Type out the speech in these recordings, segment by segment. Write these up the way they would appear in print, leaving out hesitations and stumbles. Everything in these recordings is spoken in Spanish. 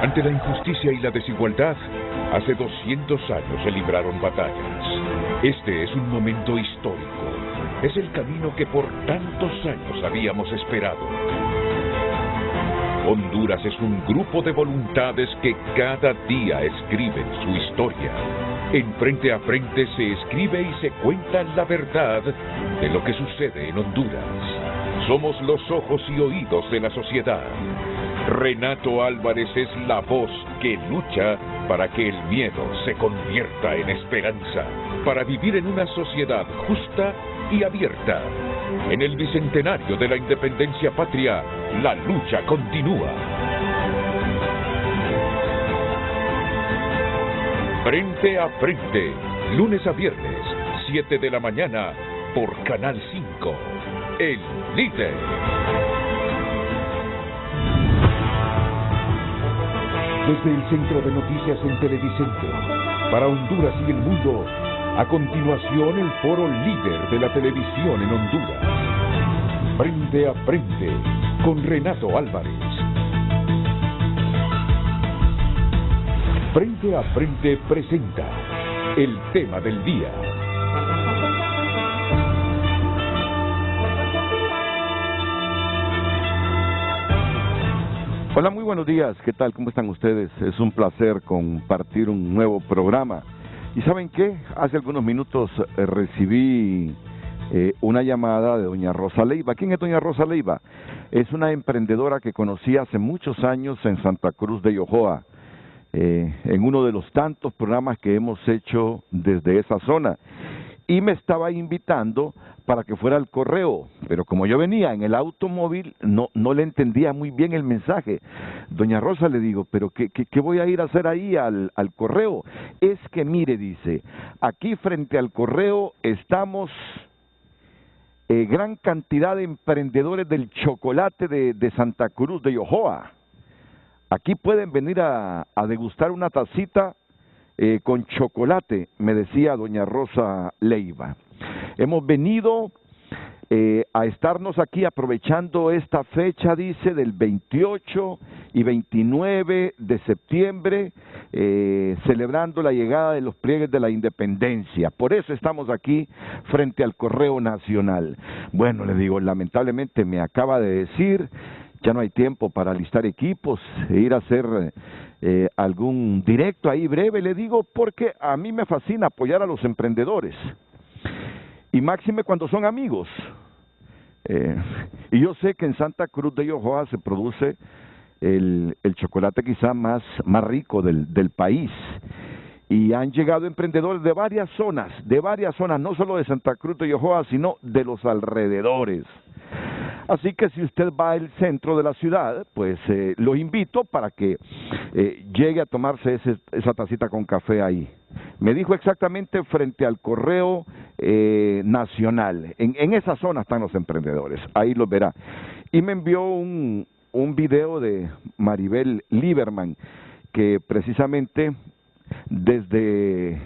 Ante la injusticia y la desigualdad, hace 200 años se libraron batallas. Este es un momento histórico. Es el camino que por tantos años habíamos esperado. Honduras es un grupo de voluntades que cada día escriben su historia. En Frente a Frente se escribe y se cuenta la verdad de lo que sucede en Honduras. Somos los ojos y oídos de la sociedad. Renato Álvarez es la voz que lucha para que el miedo se convierta en esperanza, para vivir en una sociedad justa y abierta. En el bicentenario de la independencia patria, la lucha continúa. Frente a Frente, lunes a viernes, 7 de la mañana, por Canal 5, El Líder. Desde el Centro de Noticias en Televicente, para Honduras y el mundo, a continuación el foro líder de la televisión en Honduras. Frente a Frente, con Renato Álvarez. Frente a Frente presenta el tema del día. Hola, muy buenos días. ¿Qué tal? ¿Cómo están ustedes? Es un placer compartir un nuevo programa. ¿Y saben qué? Hace algunos minutos recibí una llamada de doña Rosa Leiva. ¿Quién es doña Rosa Leiva? Es una emprendedora que conocí hace muchos años en Santa Cruz de Yojoa, en uno de los tantos programas que hemos hecho desde esa zona. Y me estaba invitando para que fuera al correo, pero como yo venía en el automóvil, no le entendía muy bien el mensaje. Doña Rosa, le digo, pero ¿qué voy a ir a hacer ahí al correo? Es que mire, dice, aquí frente al correo estamos gran cantidad de emprendedores del chocolate de Santa Cruz de Yojoa. Aquí pueden venir a degustar una tacita con chocolate, me decía doña Rosa Leiva. Hemos venido a estarnos aquí aprovechando esta fecha, dice, del 28 y 29 de septiembre, celebrando la llegada de los pliegues de la independencia. Por eso estamos aquí frente al Correo Nacional. Bueno, le digo, lamentablemente me acaba de decir, ya no hay tiempo para alistar equipos e ir a hacer algún directo ahí breve, le digo, porque a mí me fascina apoyar a los emprendedores. Y máxime cuando son amigos. Y yo sé que en Santa Cruz de Yojoa se produce el chocolate quizá más rico del país. Y han llegado emprendedores de varias zonas, no solo de Santa Cruz de Yojoa, sino de los alrededores. Así que si usted va al centro de la ciudad, pues lo invito para que llegue a tomarse esa tacita con café ahí. Me dijo exactamente frente al Correo Nacional. En esa zona están los emprendedores, ahí los verá. Y me envió un video de Maribel Lieberman, que precisamente desde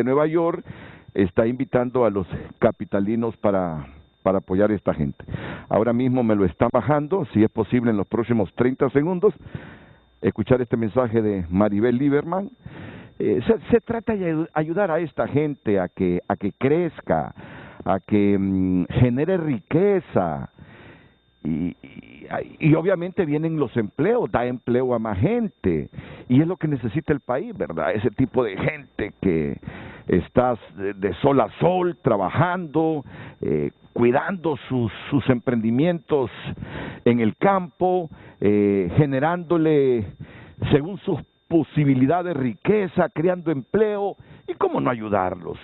Nueva York está invitando a los capitalinos para apoyar a esta gente. Ahora mismo me lo están bajando, si es posible en los próximos 30 segundos, escuchar este mensaje de Maribel Lieberman. Se trata de ayudar a esta gente a que crezca, a que genere riqueza, y obviamente vienen los empleos, da empleo a más gente, y es lo que necesita el país, ¿verdad? Ese tipo de gente que está de sol a sol trabajando, cuidando sus emprendimientos en el campo, generándole según sus posibilidades de riqueza, creando empleo. ¿Y cómo no ayudarlos?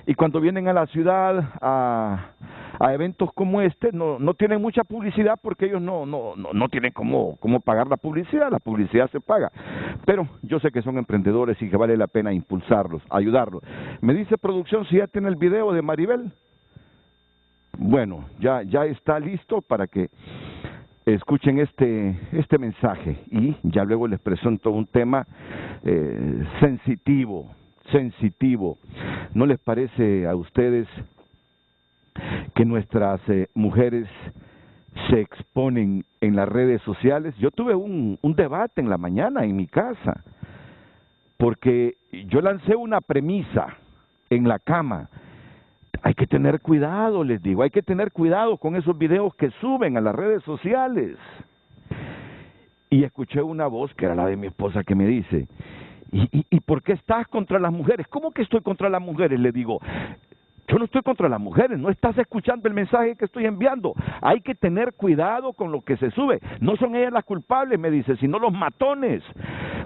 Y cuando vienen a la ciudad a eventos como este, no tienen mucha publicidad porque ellos no tienen cómo pagar la publicidad se paga. Pero yo sé que son emprendedores y que vale la pena impulsarlos, ayudarlos. Me dice producción si ya tiene el video de Maribel. Bueno, ya está listo para que escuchen este mensaje y ya luego les presento un tema sensitivo. ¿No les parece a ustedes que nuestras mujeres se exponen en las redes sociales. Yo tuve un debate en la mañana en mi casa, porque yo lancé una premisa en la cama. Hay que tener cuidado, les digo, hay que tener cuidado con esos videos que suben a las redes sociales. Y escuché una voz, que era la de mi esposa, que me dice, ¿y por qué estás contra las mujeres? ¿Cómo que estoy contra las mujeres? Le digo, yo no estoy contra las mujeres, no estás escuchando el mensaje que estoy enviando. Hay que tener cuidado con lo que se sube. No son ellas las culpables, me dice, sino los matones.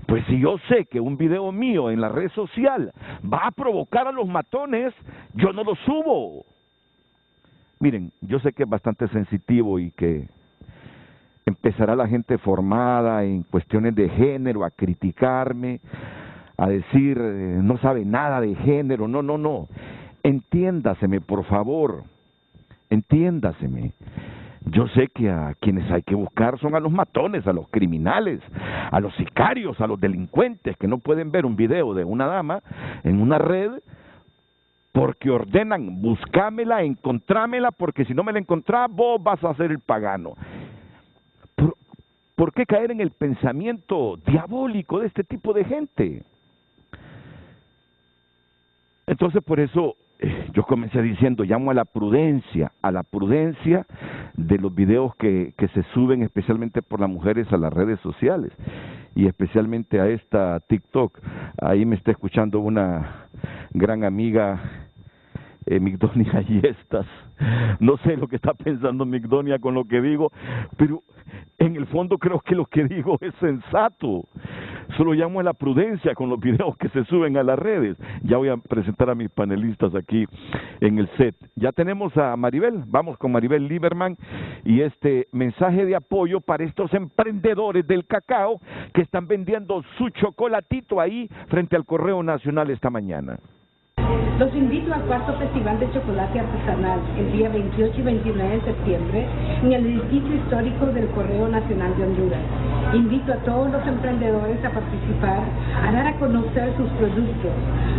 Pues si yo sé que un video mío en la red social va a provocar a los matones, yo no lo subo. Miren, yo sé que es bastante sensitivo y que empezará la gente formada en cuestiones de género a criticarme, a decir, no sabe nada de género. No. Entiéndaseme, por favor, entiéndaseme. Yo sé que a quienes hay que buscar son a los matones, a los criminales, a los sicarios, a los delincuentes que no pueden ver un video de una dama en una red porque ordenan, buscámela, encontrámela, porque si no me la encontrás, vos vas a ser el pagano. ¿Por qué caer en el pensamiento diabólico de este tipo de gente? Entonces, por eso yo comencé diciendo, llamo a la prudencia de los videos que se suben especialmente por las mujeres a las redes sociales y especialmente a esta TikTok. Ahí me está escuchando una gran amiga, Migdonia Ayestas. No sé lo que está pensando Migdonia con lo que digo, pero en el fondo creo que lo que digo es sensato. Solo llamo a la prudencia con los videos que se suben a las redes. Ya voy a presentar a mis panelistas aquí en el set. Ya tenemos a Maribel, vamos con Maribel Lieberman y este mensaje de apoyo para estos emprendedores del cacao que están vendiendo su chocolatito ahí frente al Correo Nacional esta mañana. Los invito al cuarto Festival de Chocolate Artesanal, el día 28 y 29 de septiembre, en el edificio histórico del Correo Nacional de Honduras. Invito a todos los emprendedores a participar, a dar a conocer sus productos,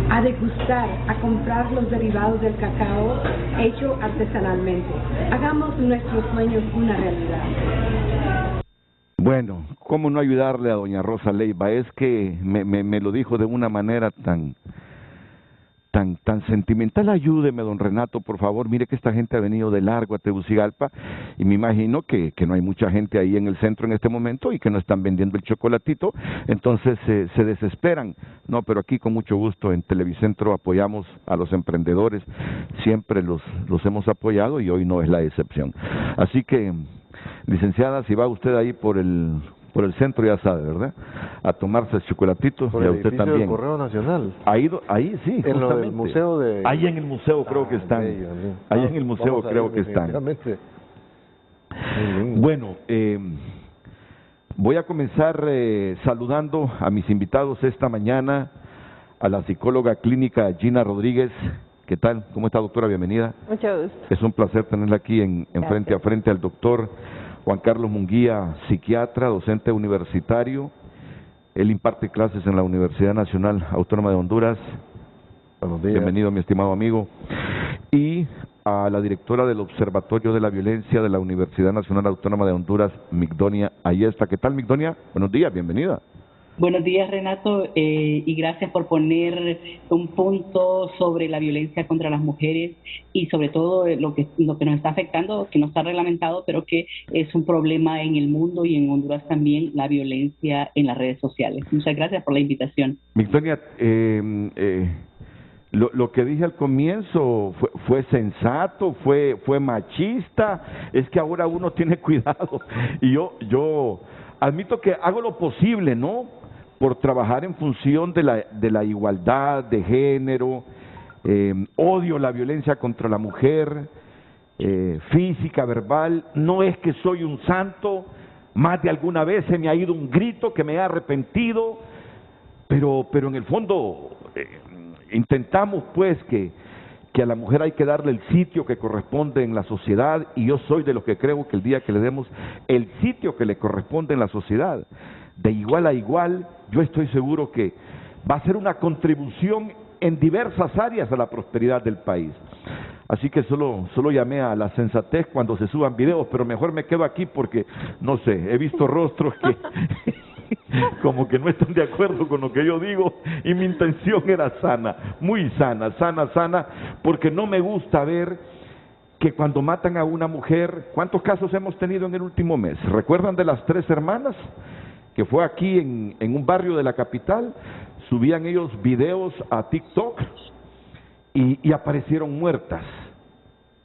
a degustar, a comprar los derivados del cacao hecho artesanalmente. Hagamos nuestros sueños una realidad. Bueno, ¿cómo no ayudarle a doña Rosa Leiva? Es que me lo dijo de una manera tan sentimental. Ayúdeme, don Renato, por favor. Mire que esta gente ha venido de largo a Tegucigalpa y me imagino que no hay mucha gente ahí en el centro en este momento y que no están vendiendo el chocolatito, entonces se desesperan. No, pero aquí con mucho gusto en Televicentro apoyamos a los emprendedores, siempre los hemos apoyado y hoy no es la excepción. Así que, licenciada, si va usted ahí por el centro, ya sabe, ¿verdad? A tomarse el chocolatito, y a usted también. Del Correo Nacional. Ahí sí, en justamente. Lo del museo de... Ahí en el museo creo que están. Ahí en el museo creo que están. Bueno, voy a comenzar saludando a mis invitados esta mañana, a la psicóloga clínica Gina Rodríguez. ¿Qué tal? ¿Cómo está, doctora? Bienvenida. Mucho gusto. Es un placer tenerla aquí en frente a frente al doctor Juan Carlos Munguía, psiquiatra, docente universitario. Él imparte clases en la Universidad Nacional Autónoma de Honduras. Buenos días. Bienvenido, mi estimado amigo. Y a la directora del Observatorio de la Violencia de la Universidad Nacional Autónoma de Honduras, Migdonia Ayesta. ¿Qué tal, Migdonia? Buenos días, bienvenida. Buenos días, Renato, y gracias por poner un punto sobre la violencia contra las mujeres y sobre todo lo que nos está afectando, que no está reglamentado, pero que es un problema en el mundo y en Honduras también, la violencia en las redes sociales. Muchas gracias por la invitación. Migdonia, lo que dije al comienzo fue sensato, fue machista. Es que ahora uno tiene cuidado y yo admito que hago lo posible, ¿no?, por trabajar en función de la igualdad de género. Odio la violencia contra la mujer, física, verbal. No es que soy un santo, más de alguna vez se me ha ido un grito que me he arrepentido, pero en el fondo intentamos pues que a la mujer hay que darle el sitio que corresponde en la sociedad, y yo soy de los que creo que el día que le demos el sitio que le corresponde en la sociedad, de igual a igual, yo estoy seguro que va a ser una contribución en diversas áreas a la prosperidad del país. Así que solo llamé a la sensatez cuando se suban videos, pero mejor me quedo aquí porque, no sé, he visto rostros que como que no están de acuerdo con lo que yo digo, y mi intención era sana, muy sana, porque no me gusta ver que cuando matan a una mujer, ¿cuántos casos hemos tenido en el último mes? ¿Recuerdan de las 3 hermanas? Que fue aquí en un barrio de la capital, subían ellos videos a TikTok y aparecieron muertas.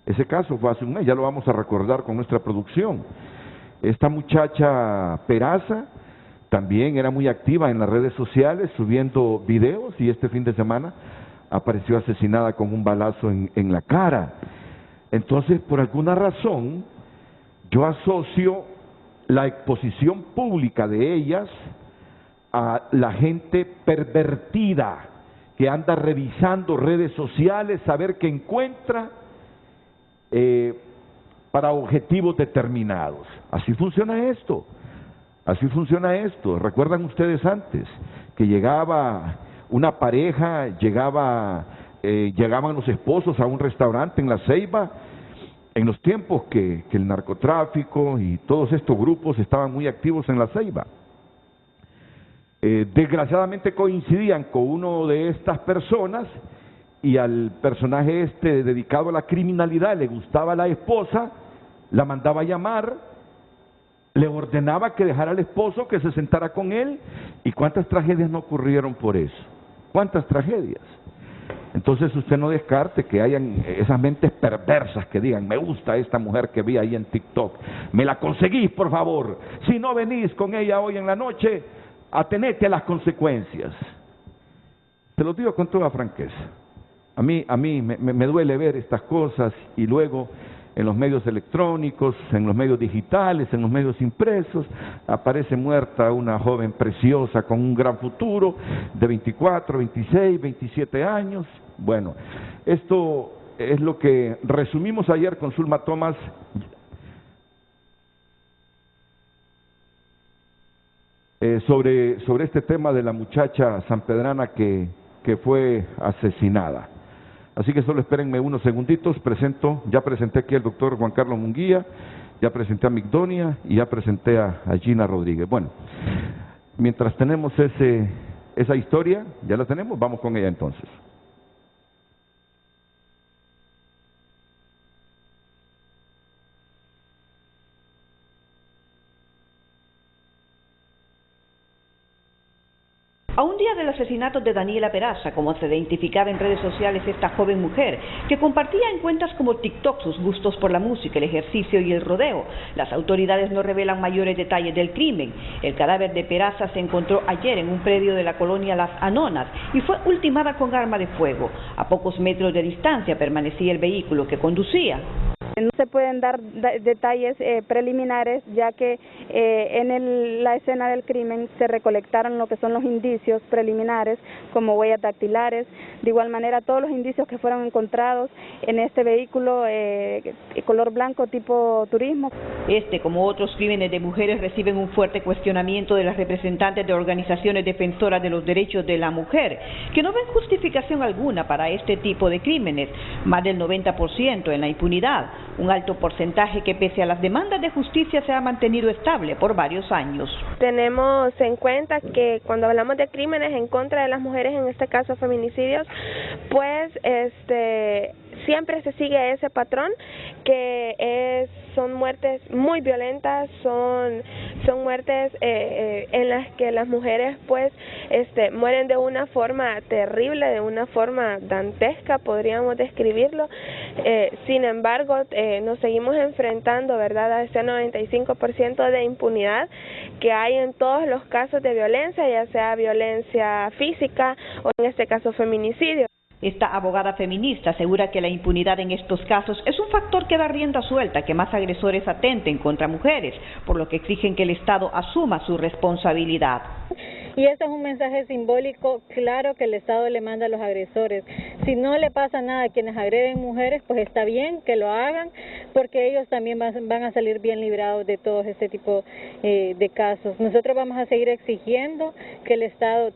Ese caso fue hace un mes, ya lo vamos a recordar con nuestra producción. Esta muchacha Peraza también era muy activa en las redes sociales subiendo videos, y este fin de semana apareció asesinada con un balazo en la cara. Entonces, por alguna razón, yo asocio la exposición pública de ellas a la gente pervertida que anda revisando redes sociales a ver qué encuentra para objetivos determinados. Así funciona esto. ¿Recuerdan ustedes antes que llegaba una pareja, llegaban los esposos a un restaurante en La Ceiba, en los tiempos que el narcotráfico y todos estos grupos estaban muy activos en La Ceiba? Desgraciadamente coincidían con uno de estas personas, y al personaje dedicado a la criminalidad le gustaba la esposa, la mandaba a llamar, le ordenaba que dejara al esposo, que se sentara con él, y cuántas tragedias no ocurrieron por eso, cuántas tragedias. Entonces usted no descarte que hayan esas mentes perversas que digan, me gusta esta mujer que vi ahí en TikTok, me la conseguís por favor, si no venís con ella hoy en la noche, atenete a las consecuencias. Te lo digo con toda franqueza. A mí me duele ver estas cosas, y luego en los medios electrónicos, en los medios digitales, en los medios impresos, aparece muerta una joven preciosa con un gran futuro de 24, 26, 27 años. Bueno, esto es lo que resumimos ayer con Zulma Thomas. Sobre este tema de la muchacha sanpedrana que fue asesinada. Así que solo espérenme unos segunditos, ya presenté aquí al doctor Juan Carlos Munguía, ya presenté a Migdonia y ya presenté a Gina Rodríguez. Bueno, mientras tenemos esa historia, ya la tenemos, vamos con ella entonces. A un día del asesinato de Daniela Peraza, como se identificaba en redes sociales esta joven mujer, que compartía en cuentas como TikTok sus gustos por la música, el ejercicio y el rodeo, las autoridades no revelan mayores detalles del crimen. El cadáver de Peraza se encontró ayer en un predio de la colonia Las Anonas y fue ultimada con arma de fuego. A pocos metros de distancia permanecía el vehículo que conducía. No se pueden dar detalles preliminares, ya que en la escena del crimen se recolectaron lo que son los indicios preliminares, como huellas dactilares. De igual manera, todos los indicios que fueron encontrados en este vehículo color blanco tipo turismo. Como otros crímenes de mujeres, reciben un fuerte cuestionamiento de las representantes de organizaciones defensoras de los derechos de la mujer, que no ven justificación alguna para este tipo de crímenes, más del 90% en la impunidad. Un alto porcentaje que, pese a las demandas de justicia, se ha mantenido estable por varios años. Tenemos en cuenta que cuando hablamos de crímenes en contra de las mujeres, en este caso feminicidios, pues siempre se sigue ese patrón, que son muertes muy violentas, son muertes en las que las mujeres pues mueren de una forma terrible, de una forma dantesca, podríamos describirlo. Sin embargo, nos seguimos enfrentando, ¿verdad?, a ese 95% de impunidad que hay en todos los casos de violencia, ya sea violencia física o en este caso feminicidio. Esta abogada feminista asegura que la impunidad en estos casos es un factor que da rienda suelta a que más agresores atenten contra mujeres, por lo que exigen que el Estado asuma su responsabilidad. Y eso es un mensaje simbólico claro que el Estado le manda a los agresores. Si no le pasa nada a quienes agreden mujeres, pues está bien que lo hagan, porque ellos también van a salir bien librados de todo este tipo de casos. Nosotros vamos a seguir exigiendo que el Estado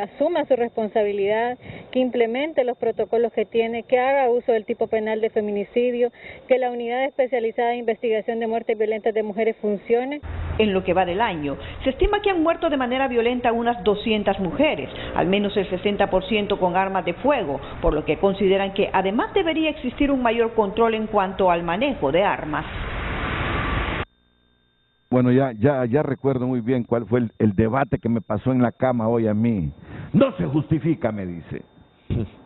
asuma su responsabilidad, que implemente los protocolos que tiene, que haga uso del tipo penal de feminicidio, que la unidad especializada de investigación de muertes violentas de mujeres funcione. En lo que va del año, se estima que han muerto de manera violenta unas 200 mujeres, al menos el 60% con armas de fuego, por lo que consideran que además debería existir un mayor control en cuanto al manejo de armas. Bueno, ya recuerdo muy bien cuál fue el debate que me pasó en la cama hoy a mí. No se justifica, me dice.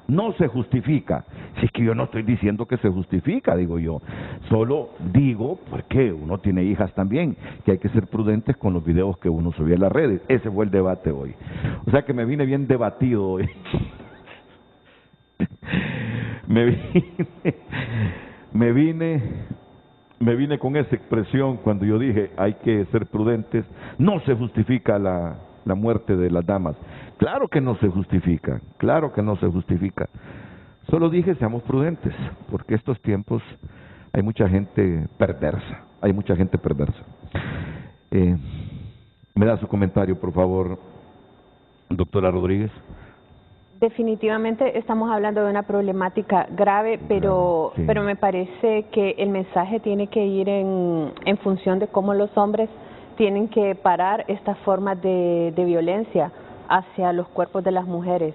No se justifica. Si es que yo no estoy diciendo que se justifica, digo yo. Solo digo, porque uno tiene hijas también, que hay que ser prudentes con los videos que uno subía a las redes. Ese fue el debate hoy. O sea que me vine bien debatido hoy. Me vine con esa expresión cuando yo dije hay que ser prudentes. No se justifica la muerte de las damas. Claro que no se justifica, claro que no se justifica. Solo dije seamos prudentes, porque estos tiempos hay mucha gente perversa, ¿Me da su comentario, por favor, doctora Rodríguez? Definitivamente estamos hablando de una problemática grave, pero me parece que el mensaje tiene que ir en función de cómo los hombres tienen que parar estas formas de violencia hacia los cuerpos de las mujeres.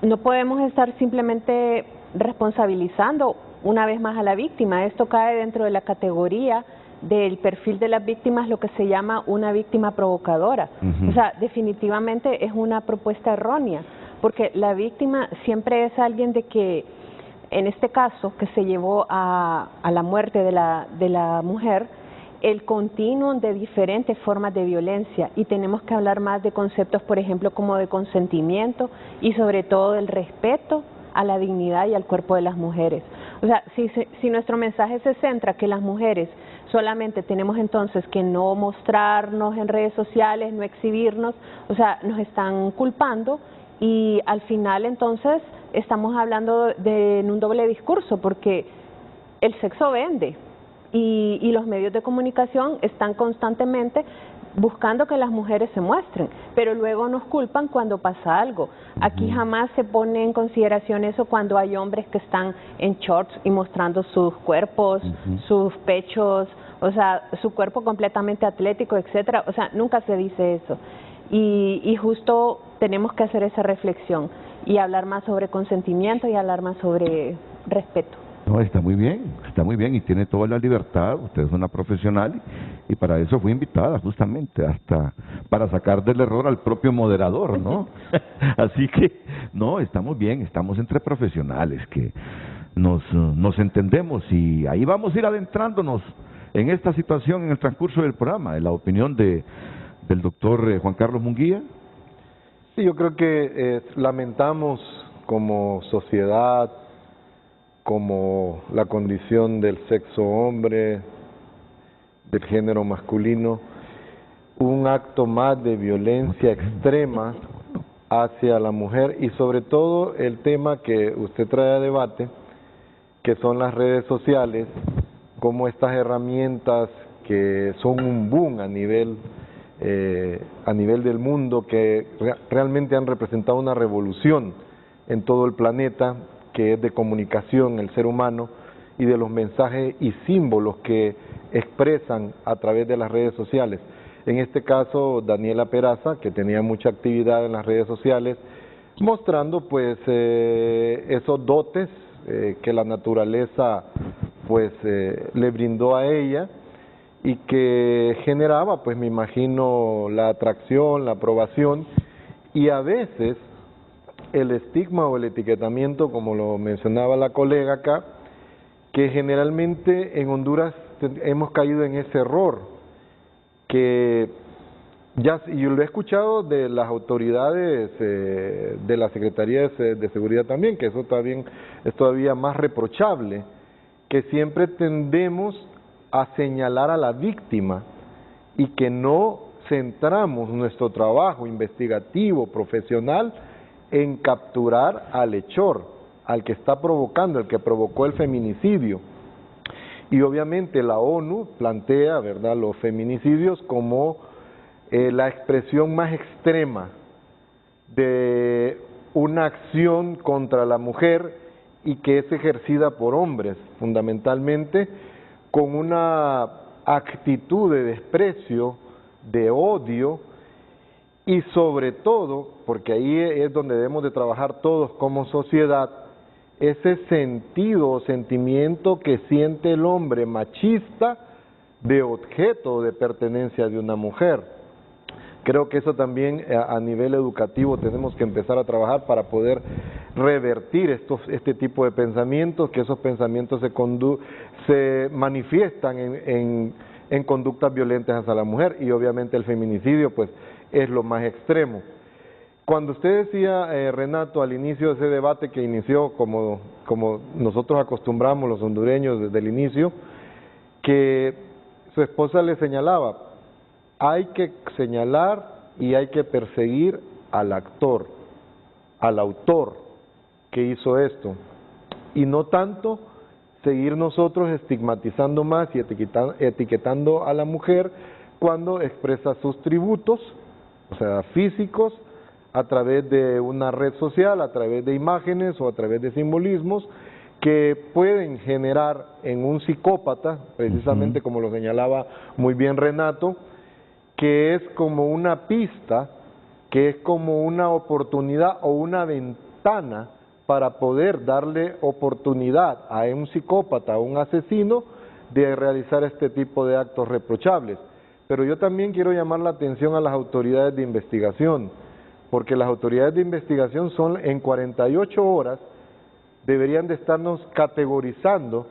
No podemos estar simplemente responsabilizando una vez más a la víctima. Esto cae dentro de la categoría del perfil de las víctimas, lo que se llama una víctima provocadora. O sea, definitivamente es una propuesta errónea, porque la víctima siempre es alguien de que, en este caso, que se llevó a la muerte de la mujer, el continuum de diferentes formas de violencia, y tenemos que hablar más de conceptos, por ejemplo, como de consentimiento y sobre todo del respeto a la dignidad y al cuerpo de las mujeres. O sea, si nuestro mensaje se centra que las mujeres solamente tenemos entonces que no mostrarnos en redes sociales, no exhibirnos, o sea, nos están culpando, y al final entonces estamos hablando en un doble discurso, porque el sexo vende y los medios de comunicación están constantemente buscando que las mujeres se muestren, pero luego nos culpan cuando pasa algo. Aquí jamás se pone en consideración eso cuando hay hombres que están en shorts y mostrando sus cuerpos, sus pechos, o sea, su cuerpo completamente atlético, etcétera. O sea, nunca se dice eso. Y justo tenemos que hacer esa reflexión y hablar más sobre consentimiento y hablar más sobre respeto. No, está muy bien y tiene toda la libertad. Usted es una profesional y para eso fue invitada, justamente, hasta para sacar del error al propio moderador, ¿no? Así que, no, estamos bien, estamos entre profesionales que nos entendemos, y ahí vamos a ir adentrándonos en esta situación en el transcurso del programa. En la opinión del doctor Juan Carlos Munguía. Sí, yo creo que lamentamos como sociedad, como la condición del sexo hombre, del género masculino, un acto más de violencia extrema hacia la mujer, y sobre todo el tema que usted trae a debate, que son las redes sociales, como estas herramientas que son un boom a nivel del mundo, que realmente han representado una revolución en todo el planeta, que es de comunicación el ser humano, y de los mensajes y símbolos que expresan a través de las redes sociales. En este caso, Daniela Peraza, que tenía mucha actividad en las redes sociales, mostrando pues esos dotes que la naturaleza pues le brindó a ella, y que generaba, pues me imagino, la atracción, la aprobación, y a veces el estigma o el etiquetamiento, como lo mencionaba la colega acá, que generalmente en Honduras hemos caído en ese error, que ya, y yo lo he escuchado de las autoridades de la Secretaría de Seguridad también, que eso también es todavía más reprochable, que siempre tendemos a señalar a la víctima y que no centramos nuestro trabajo investigativo, profesional, en capturar al hechor, al que está provocando, el que provocó el feminicidio. Y obviamente la ONU plantea, ¿verdad?, los feminicidios como la expresión más extrema de una acción contra la mujer y que es ejercida por hombres, fundamentalmente con una actitud de desprecio, de odio y sobre todo, porque ahí es donde debemos de trabajar todos como sociedad, ese sentido o sentimiento que siente el hombre machista de objeto de pertenencia de una mujer. Creo que eso también a nivel educativo tenemos que empezar a trabajar para poder revertir este tipo de pensamientos, que esos pensamientos se manifiestan en conductas violentas hacia la mujer, y obviamente el feminicidio pues es lo más extremo. Cuando usted decía, Renato, al inicio de ese debate que inició como nosotros acostumbramos los hondureños desde el inicio, que su esposa le señalaba, hay que señalar y hay que perseguir al actor, al autor que hizo esto, y no tanto seguir nosotros estigmatizando más y etiquetando a la mujer cuando expresa sus tributos, o sea, físicos, a través de una red social, a través de imágenes o a través de simbolismos que pueden generar en un psicópata, precisamente como lo señalaba muy bien Renato, que es como una pista, que es como una oportunidad o una ventana para poder darle oportunidad a un psicópata, a un asesino, de realizar este tipo de actos reprochables. Pero yo también quiero llamar la atención a las autoridades de investigación, porque las autoridades de investigación son en 48 horas, deberían de estarnos categorizando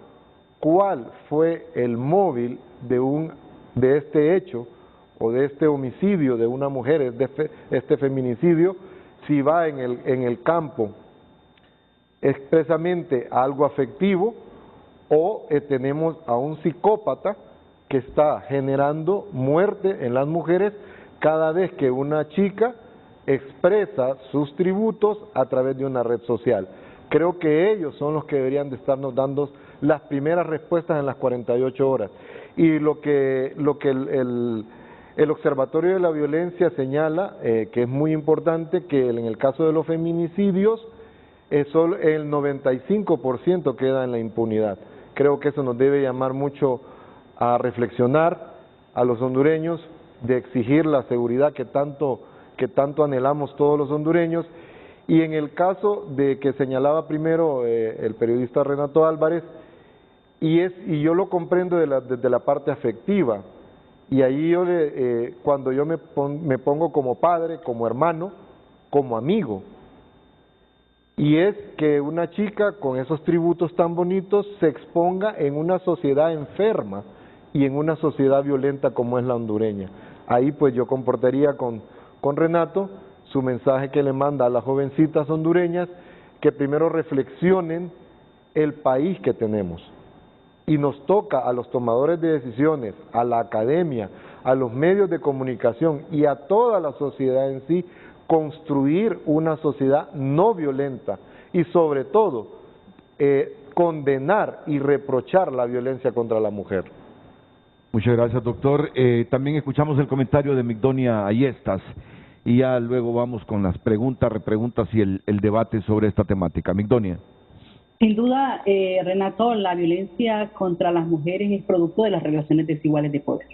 cuál fue el móvil de este hecho o de este homicidio de una mujer, este feminicidio, si va en el campo expresamente a algo afectivo o tenemos a un psicópata que está generando muerte en las mujeres cada vez que una chica expresa sus tributos a través de una red social. Creo que ellos son los que deberían de estarnos dando las primeras respuestas en las 48 horas. Y lo que el Observatorio de la Violencia señala, que es muy importante, que en el caso de los feminicidios, solo el 95% queda en la impunidad. Creo que eso nos debe llamar mucho a reflexionar a los hondureños, de exigir la seguridad que tanto anhelamos todos los hondureños. Y en el caso de que señalaba primero el periodista Renato Álvarez, y yo lo comprendo desde la parte afectiva, y ahí cuando yo me pongo como padre, como hermano, como amigo, y es que una chica con esos tributos tan bonitos se exponga en una sociedad enferma y en una sociedad violenta como es la hondureña. Ahí pues yo compartiría con Renato su mensaje que le manda a las jovencitas hondureñas, que primero reflexionen el país que tenemos. Y nos toca a los tomadores de decisiones, a la academia, a los medios de comunicación y a toda la sociedad en sí, construir una sociedad no violenta y sobre todo condenar y reprochar la violencia contra la mujer. Muchas gracias, doctor. También escuchamos el comentario de Migdonia Ayestas y ya luego vamos con las preguntas, repreguntas y el debate sobre esta temática. Migdonia. Sin duda, Renato, la violencia contra las mujeres es producto de las relaciones desiguales de poder.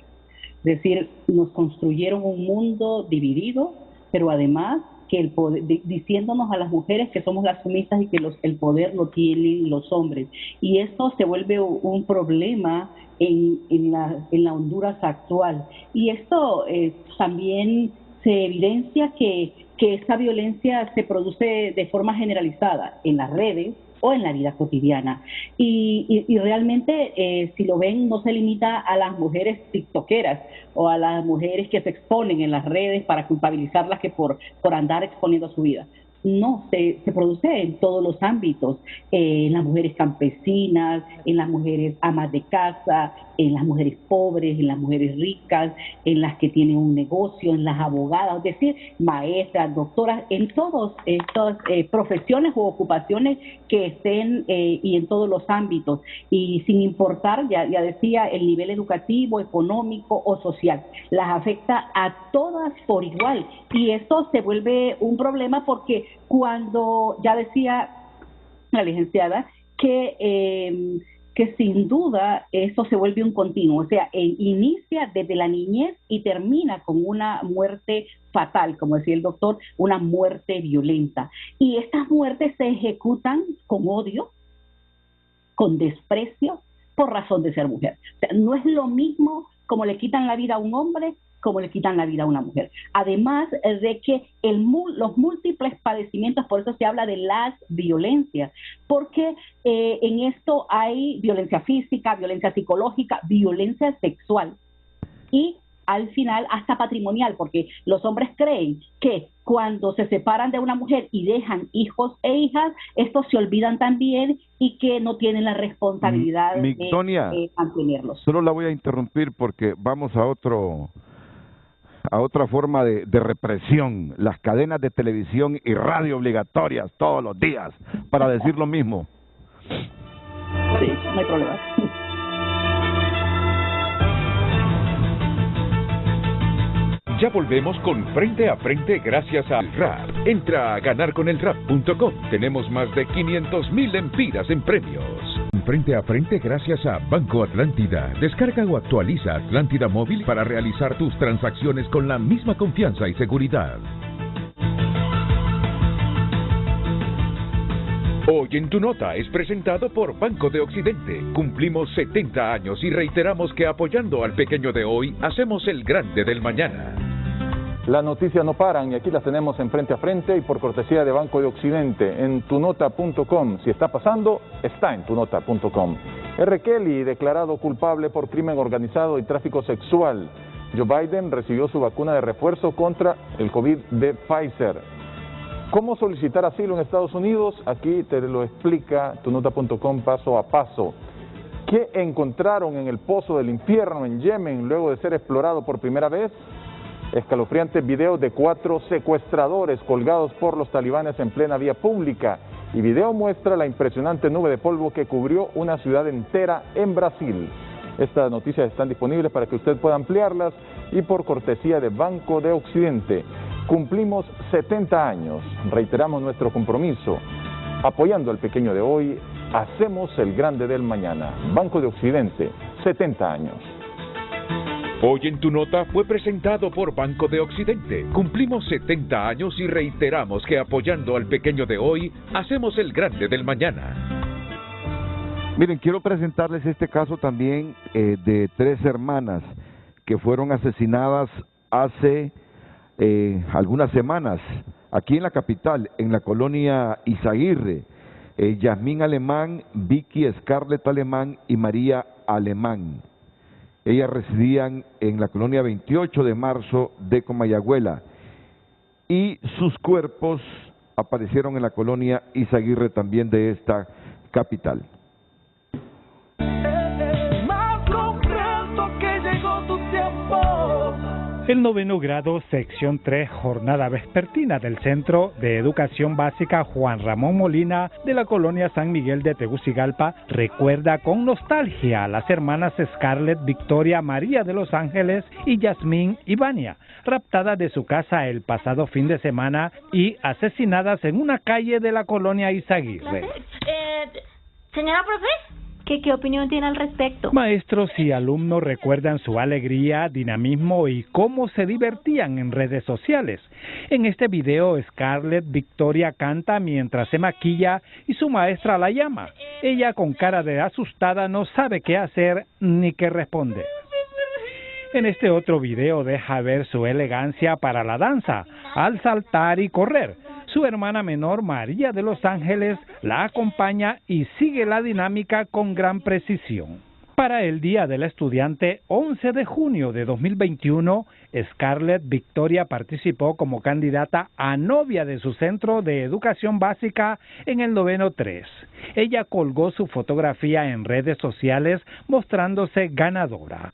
Es decir, nos construyeron un mundo dividido, pero además que el poder, diciéndonos a las mujeres que somos las sumisas y que el poder lo tienen los hombres. Y esto se vuelve un problema en la Honduras actual. Y esto también se evidencia que esta violencia se produce de forma generalizada en las redes o en la vida cotidiana. Y realmente, si lo ven, no se limita a las mujeres tiktokeras o a las mujeres que se exponen en las redes para culpabilizarlas que por andar exponiendo su vida. no, se produce en todos los ámbitos, en las mujeres campesinas, en las mujeres amas de casa, en las mujeres pobres, en las mujeres ricas, en las que tienen un negocio, en las abogadas, es decir, maestras, doctoras, en todas estas profesiones u ocupaciones que estén y en todos los ámbitos, y sin importar, ya decía, el nivel educativo, económico o social, las afecta a todas por igual, y esto se vuelve un problema porque cuando, ya decía la licenciada, que sin duda eso se vuelve un continuo, o sea, inicia desde la niñez y termina con una muerte fatal, como decía el doctor, una muerte violenta. Y estas muertes se ejecutan con odio, con desprecio, por razón de ser mujer. O sea, no es lo mismo como le quitan la vida a un hombre como le quitan la vida a una mujer. Además de que los múltiples padecimientos, por eso se habla de las violencias, porque en esto hay violencia física, violencia psicológica, violencia sexual y al final hasta patrimonial, porque los hombres creen que cuando se separan de una mujer y dejan hijos e hijas, estos se olvidan también y que no tienen la responsabilidad de mantenerlos. Solo la voy a interrumpir porque vamos a otra forma de represión, las cadenas de televisión y radio obligatorias todos los días para decir lo mismo. Sí, no hay problema. Ya volvemos con Frente a Frente gracias al RAP. Entra a ganarconelrap.com. Tenemos más de 500,000 lempiras en premios. Frente a Frente gracias a Banco Atlántida. Descarga o actualiza Atlántida Móvil para realizar tus transacciones con la misma confianza y seguridad. Hoy en Tu Nota es presentado por Banco de Occidente. Cumplimos 70 años y reiteramos que apoyando al pequeño de hoy, hacemos el grande del mañana. Las noticias no paran y aquí las tenemos en Frente a Frente y por cortesía de Banco de Occidente en tunota.com. Si está pasando, está en tunota.com. R. Kelly declarado culpable por crimen organizado y tráfico sexual. Joe Biden recibió su vacuna de refuerzo contra el COVID de Pfizer. ¿Cómo solicitar asilo en Estados Unidos? Aquí te lo explica tunota.com paso a paso. ¿Qué encontraron en el pozo del infierno en Yemen luego de ser explorado por primera vez? Escalofriantes videos de 4 secuestradores colgados por los talibanes en plena vía pública. Y video muestra la impresionante nube de polvo que cubrió una ciudad entera en Brasil. Estas noticias están disponibles para que usted pueda ampliarlas y por cortesía de Banco de Occidente. Cumplimos 70 años, reiteramos nuestro compromiso. Apoyando al pequeño de hoy, hacemos el grande del mañana. Banco de Occidente, 70 años. Hoy en Tu Nota fue presentado por Banco de Occidente. Cumplimos 70 años y reiteramos que apoyando al pequeño de hoy, hacemos el grande del mañana. Miren, quiero presentarles este caso también de 3 hermanas que fueron asesinadas hace algunas semanas aquí en la capital, en la colonia Izaguirre. Yasmín Alemán, Vicky Scarlett Alemán y María Alemán. Ellas residían en la colonia 28 de marzo de Comayagüela y sus cuerpos aparecieron en la colonia Izaguirre también de esta capital. El 9º grado, sección 3, jornada vespertina del Centro de Educación Básica Juan Ramón Molina de la colonia San Miguel de Tegucigalpa recuerda con nostalgia a las hermanas Scarlett Victoria María de Los Ángeles y Yasmín Ivania, raptadas de su casa el pasado fin de semana y asesinadas en una calle de la colonia Izaguirre. Señora profe, ¿Qué opinión tiene al respecto? Maestros y alumnos recuerdan su alegría, dinamismo y cómo se divertían en redes sociales. En este video, Scarlett Victoria canta mientras se maquilla y su maestra la llama. Ella, con cara de asustada, no sabe qué hacer ni qué responder. En este otro video deja ver su elegancia para la danza, al saltar y correr. Su hermana menor, María de Los Ángeles, la acompaña y sigue la dinámica con gran precisión. Para el Día del Estudiante, 11 de junio de 2021, Scarlett Victoria participó como candidata a novia de su centro de educación básica en el noveno 3. Ella colgó su fotografía en redes sociales mostrándose ganadora.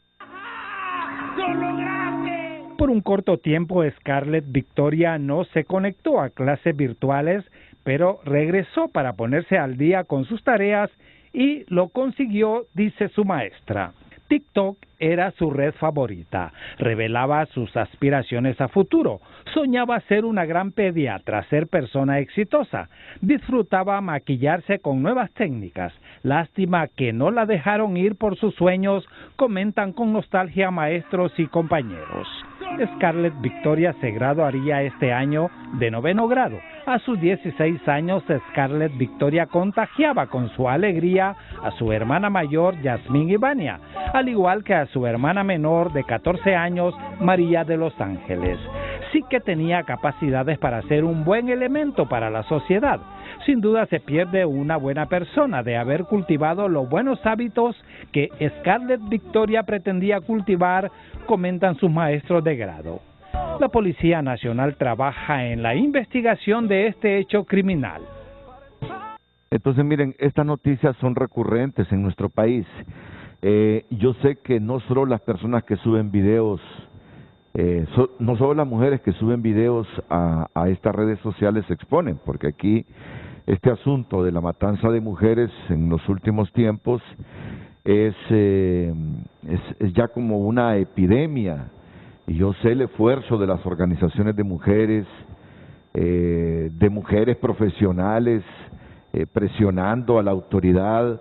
Por un corto tiempo, Scarlett Victoria no se conectó a clases virtuales, pero regresó para ponerse al día con sus tareas y lo consiguió, dice su maestra. TikTok era su red favorita, revelaba sus aspiraciones a futuro, soñaba ser una gran pediatra, ser persona exitosa, disfrutaba maquillarse con nuevas técnicas. Lástima que no la dejaron ir por sus sueños, comentan con nostalgia maestros y compañeros. Scarlett Victoria se graduaría este año de noveno grado. A sus 16 años, Scarlett Victoria contagiaba con su alegría a su hermana mayor, Yasmín Ivania, al igual que a su hermana menor de 14 años, María de Los Ángeles. Sí que tenía capacidades para ser un buen elemento para la sociedad. Sin duda se pierde una buena persona de haber cultivado los buenos hábitos que Scarlett Victoria pretendía cultivar, comentan sus maestros de grado. La Policía Nacional trabaja en la investigación de este hecho criminal. Entonces, miren, estas noticias son recurrentes en nuestro país. Yo sé que no solo las personas que suben videos, no solo las mujeres que suben videos a estas redes sociales se exponen, porque aquí este asunto de la matanza de mujeres en los últimos tiempos es ya como una epidemia. Y yo sé el esfuerzo de las organizaciones de mujeres profesionales, presionando a la autoridad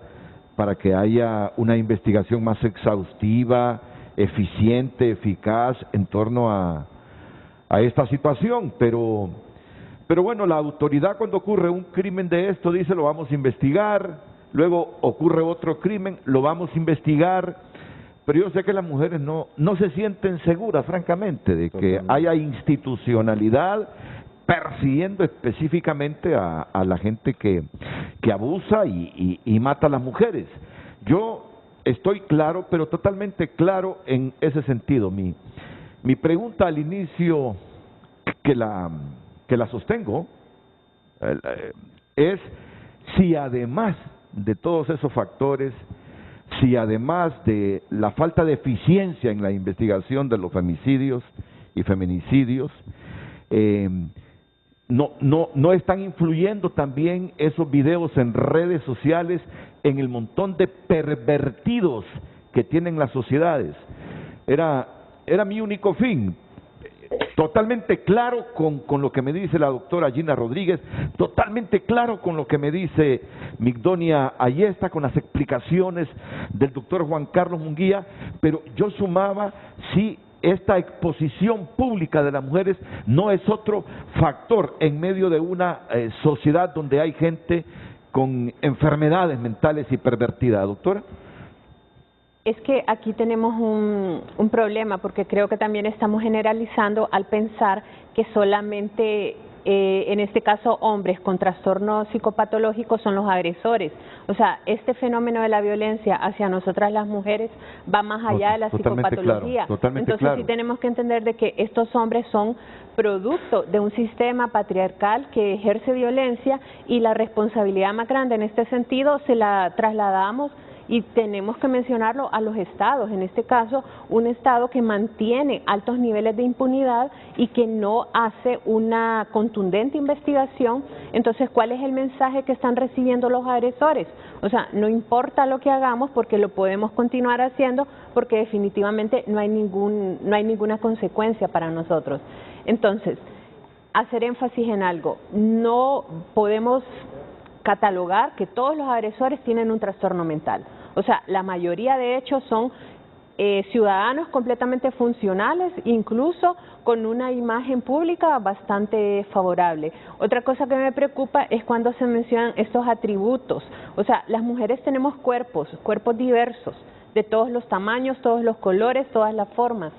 para que haya una investigación más exhaustiva, eficiente, eficaz en torno a esta situación. Pero bueno, la autoridad, cuando ocurre un crimen de esto, dice lo vamos a investigar, luego ocurre otro crimen, lo vamos a investigar. Pero yo sé que las mujeres no se sienten seguras, francamente, de que haya institucionalidad persiguiendo específicamente a la gente que abusa y mata a las mujeres. Yo estoy claro, pero totalmente claro en ese sentido. Mi pregunta al inicio, que la sostengo, es si además de todos esos factores, si además de la falta de eficiencia en la investigación de los femicidios y feminicidios, no están influyendo también esos videos en redes sociales en el montón de pervertidos que tienen las sociedades. Era mi único fin. Totalmente claro con lo que me dice la doctora Gina Rodríguez, totalmente claro con lo que me dice Migdonia Ayesta, con las explicaciones del doctor Juan Carlos Munguía, pero yo sumaba si esta exposición pública de las mujeres no es otro factor en medio de una sociedad donde hay gente con enfermedades mentales y pervertidas, doctora. Es que aquí tenemos un problema, porque creo que también estamos generalizando al pensar que solamente, en este caso, hombres con trastornos psicopatológicos son los agresores. O sea, este fenómeno de la violencia hacia nosotras las mujeres va más allá de la psicopatología. Entonces sí tenemos que entender de que estos hombres son producto de un sistema patriarcal que ejerce violencia, y la responsabilidad más grande en este sentido se la trasladamos, y tenemos que mencionarlo, a los estados, en este caso un estado que mantiene altos niveles de impunidad y que no hace una contundente investigación. Entonces, ¿cuál es el mensaje que están recibiendo los agresores? O sea, no importa lo que hagamos, porque lo podemos continuar haciendo, porque definitivamente no hay ninguna consecuencia para nosotros. Entonces, hacer énfasis en algo: no podemos catalogar que todos los agresores tienen un trastorno mental. O sea, la mayoría de hecho son ciudadanos completamente funcionales, incluso con una imagen pública bastante favorable. Otra cosa que me preocupa es cuando se mencionan estos atributos. O sea, las mujeres tenemos cuerpos diversos, de todos los tamaños, todos los colores, todas las formas.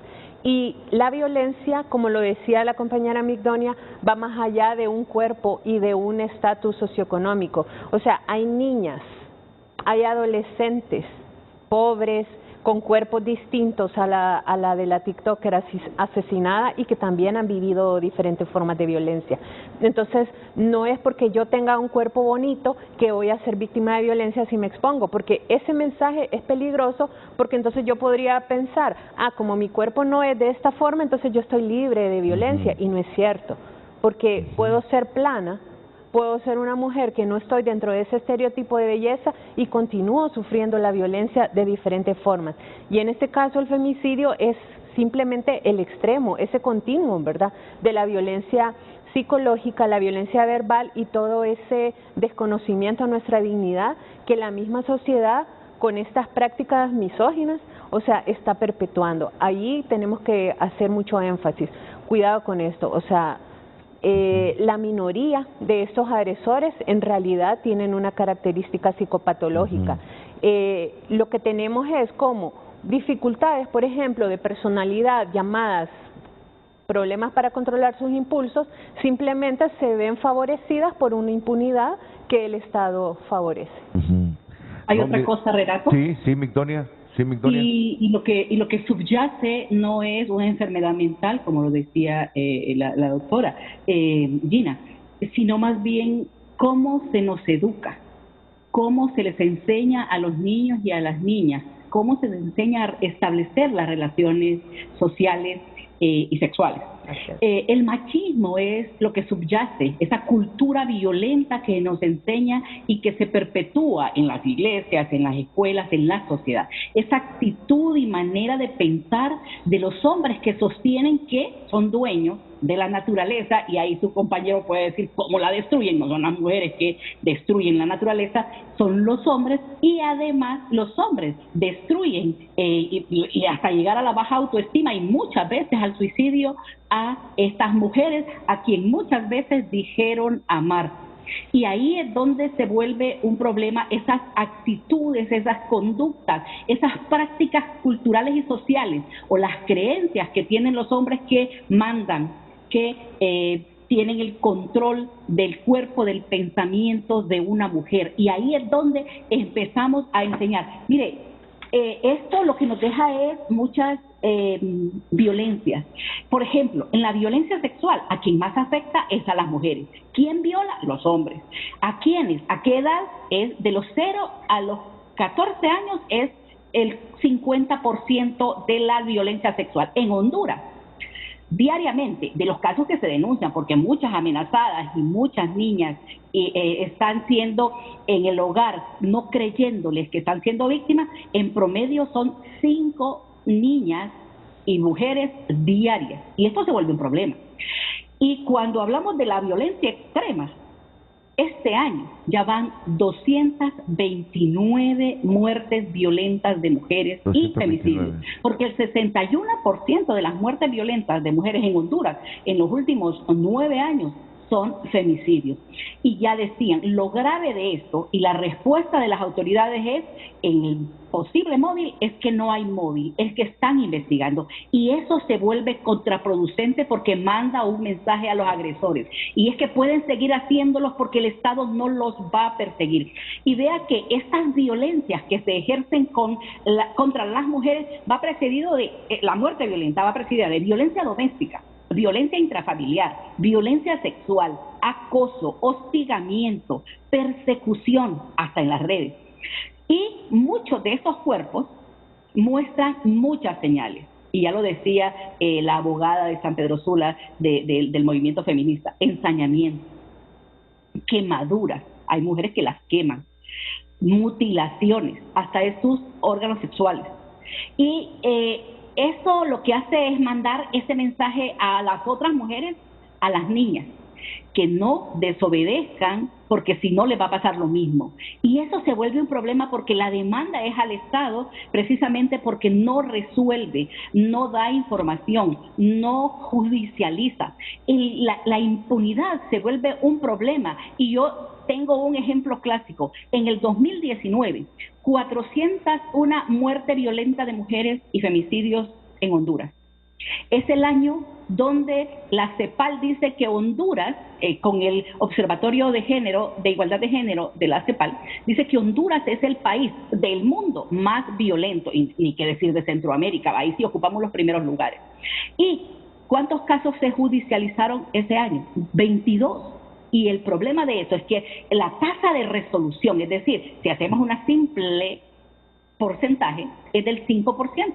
Y la violencia, como lo decía la compañera Migdonia, va más allá de un cuerpo y de un estatus socioeconómico. O sea, hay niñas, hay adolescentes pobres, con cuerpos distintos a la de la TikToker asesinada y que también han vivido diferentes formas de violencia. Entonces, no es porque yo tenga un cuerpo bonito que voy a ser víctima de violencia si me expongo, porque ese mensaje es peligroso, porque entonces yo podría pensar, como mi cuerpo no es de esta forma, entonces yo estoy libre de violencia, y no es cierto, porque puedo ser plana, puedo ser una mujer que no estoy dentro de ese estereotipo de belleza y continúo sufriendo la violencia de diferentes formas. Y en este caso el femicidio es simplemente el extremo, ese continuo, ¿verdad?, de la violencia psicológica, la violencia verbal y todo ese desconocimiento a nuestra dignidad que la misma sociedad con estas prácticas misóginas, o sea, está perpetuando. Ahí tenemos que hacer mucho énfasis. Cuidado con esto, o sea, la minoría de estos agresores en realidad tienen una característica psicopatológica. Lo que tenemos es como dificultades, por ejemplo, de personalidad llamadas problemas para controlar sus impulsos, simplemente se ven favorecidas por una impunidad que el Estado favorece. ¿Hay otra cosa, Renato? Sí, Migdonia. Sí, y lo que subyace no es una enfermedad mental, como lo decía la doctora Gina, sino más bien cómo se nos educa, cómo se les enseña a los niños y a las niñas, cómo se les enseña a establecer las relaciones sociales y sexuales. El machismo es lo que subyace, esa cultura violenta que nos enseña y que se perpetúa en las iglesias, en las escuelas, en la sociedad. Esa actitud y manera de pensar de los hombres que sostienen que son dueños de la naturaleza, y ahí su compañero puede decir cómo la destruyen. No son las mujeres que destruyen la naturaleza, son los hombres, y además los hombres destruyen y hasta llegar a la baja autoestima y muchas veces al suicidio a estas mujeres a quien muchas veces dijeron amar. Y ahí es donde se vuelve un problema esas actitudes, esas conductas, esas prácticas culturales y sociales o las creencias que tienen los hombres que mandan, que tienen el control del cuerpo, del pensamiento de una mujer. Y ahí es donde empezamos a enseñar. Mire, esto lo que nos deja es muchas violencias. Por ejemplo, en la violencia sexual, a quien más afecta es a las mujeres. ¿Quién viola? Los hombres. ¿A quiénes? ¿A qué edad? Es de los 0 a los 14 años, es el 50% de la violencia sexual. En Honduras, diariamente, de los casos que se denuncian, porque muchas amenazadas y muchas niñas están siendo en el hogar, no creyéndoles que están siendo víctimas, en promedio son 5 niñas y mujeres diarias, y esto se vuelve un problema. Y cuando hablamos de la violencia extrema, este año ya van 229 muertes violentas de mujeres y femicidios, porque el 61% de las muertes violentas de mujeres en Honduras en los últimos 9 años son femicidios. Y ya decían, lo grave de esto y la respuesta de las autoridades es, en el posible móvil, es que no hay móvil, es que están investigando. Y eso se vuelve contraproducente porque manda un mensaje a los agresores. Y es que pueden seguir haciéndolos porque el Estado no los va a perseguir. Y vea que estas violencias que se ejercen contra las mujeres va precedido de, la muerte violenta va precedida de violencia doméstica, violencia intrafamiliar, violencia sexual, acoso, hostigamiento, persecución, hasta en las redes. Y muchos de estos cuerpos muestran muchas señales. Y ya lo decía la abogada de San Pedro Sula del movimiento feminista: ensañamiento, quemaduras, hay mujeres que las queman, mutilaciones, hasta de sus órganos sexuales. Y eso lo que hace es mandar ese mensaje a las otras mujeres, a las niñas, que no desobedezcan, porque si no les va a pasar lo mismo. Y eso se vuelve un problema porque la demanda es al Estado, precisamente porque no resuelve, no da información, no judicializa. Y la impunidad se vuelve un problema. Y yo tengo un ejemplo clásico. En el 2019, 401 muertes violentas de mujeres y femicidios en Honduras. Es el año donde la CEPAL dice que Honduras, con el Observatorio de Género, de Igualdad de Género de la CEPAL, dice que Honduras es el país del mundo más violento, y ni qué decir de Centroamérica, ahí sí ocupamos los primeros lugares. ¿Y cuántos casos se judicializaron ese año? 22. Y el problema de eso es que la tasa de resolución, es decir, si hacemos una simple porcentaje, es del 5%,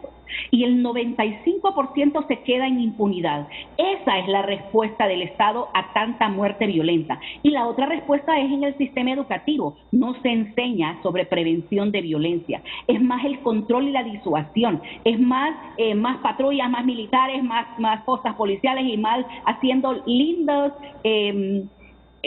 y el 95% se queda en impunidad. Esa es la respuesta del Estado a tanta muerte violenta. Y la otra respuesta es en el sistema educativo. No se enseña sobre prevención de violencia. Es más el control y la disuasión. Es más patrullas, más militares, más fuerzas policiales y más haciendo lindos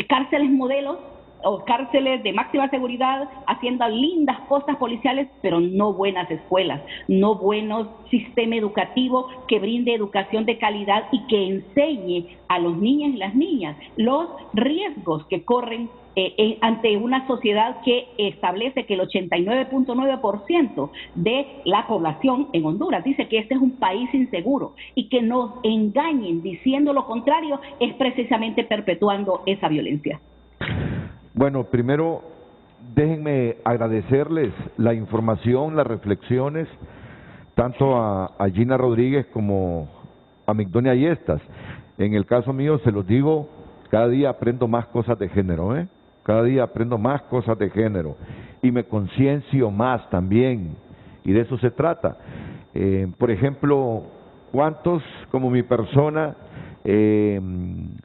cárceles modelos o cárceles de máxima seguridad, haciendo lindas postas policiales, pero no buenas escuelas, no buenos sistema educativo que brinde educación de calidad y que enseñe a los niños y las niñas los riesgos que corren ante una sociedad que establece que el 89.9% de la población en Honduras dice que este es un país inseguro, y que nos engañen diciendo lo contrario es precisamente perpetuando esa violencia. Bueno, primero déjenme agradecerles la información, las reflexiones, tanto a Gina Rodríguez como a Migdonia Ayestas. En el caso mío, se los digo, cada día aprendo más cosas de género, cada día aprendo más cosas de género y me conciencio más también, y de eso se trata. Por ejemplo, ¿cuántos, como mi persona,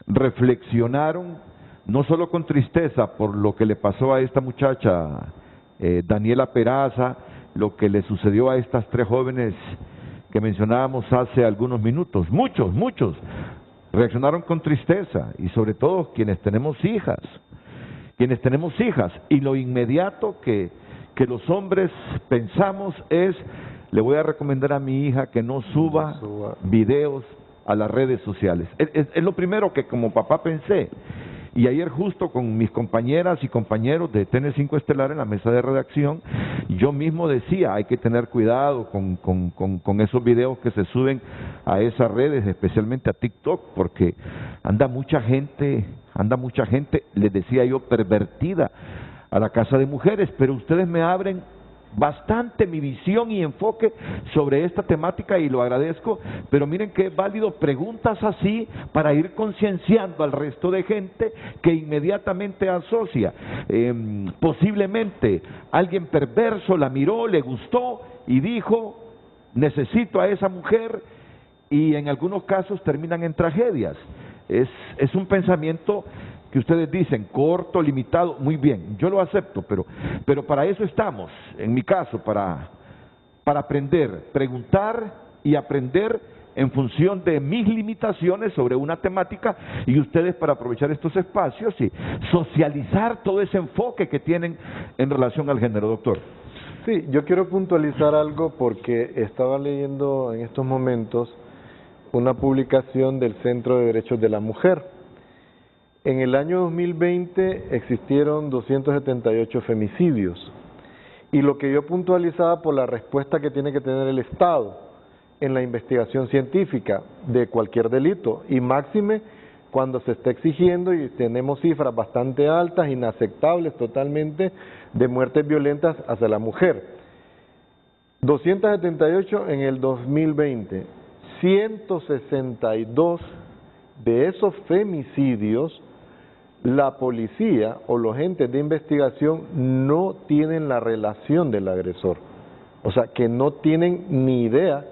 reflexionaron no solo con tristeza por lo que le pasó a esta muchacha Daniela Peraza, lo que le sucedió a estas 3 jóvenes que mencionábamos hace algunos minutos? Muchos reaccionaron con tristeza, y sobre todo quienes tenemos hijas, y lo inmediato que los hombres pensamos es: le voy a recomendar a mi hija que no suba videos a las redes sociales. Es lo primero que como papá pensé. Y ayer, justo con mis compañeras y compañeros de TN5 Estelar en la mesa de redacción, yo mismo decía, hay que tener cuidado con esos videos que se suben a esas redes, especialmente a TikTok, porque anda mucha gente, les decía yo, pervertida a la casa de mujeres. Pero ustedes me abren bastante mi visión y enfoque sobre esta temática, y lo agradezco. Pero miren que es válido preguntas así para ir concienciando al resto de gente que inmediatamente asocia. Posiblemente alguien perverso la miró, le gustó y dijo: necesito a esa mujer, y en algunos casos terminan en tragedias. Es un pensamiento que ustedes dicen corto, limitado, muy bien, yo lo acepto, pero para eso estamos, en mi caso, para aprender, preguntar y aprender en función de mis limitaciones sobre una temática, y ustedes para aprovechar estos espacios y socializar todo ese enfoque que tienen en relación al género. Doctor. Sí, yo quiero puntualizar algo, porque estaba leyendo en estos momentos una publicación del Centro de Derechos de la Mujer. En el año 2020 existieron 278 femicidios, y lo que yo puntualizaba por la respuesta que tiene que tener el Estado en la investigación científica de cualquier delito, y máxime cuando se está exigiendo, y tenemos cifras bastante altas, inaceptables totalmente, de muertes violentas hacia la mujer. 278 en el 2020, 162 de esos femicidios, la policía o los entes de investigación no tienen la relación del agresor. O sea, que no tienen ni idea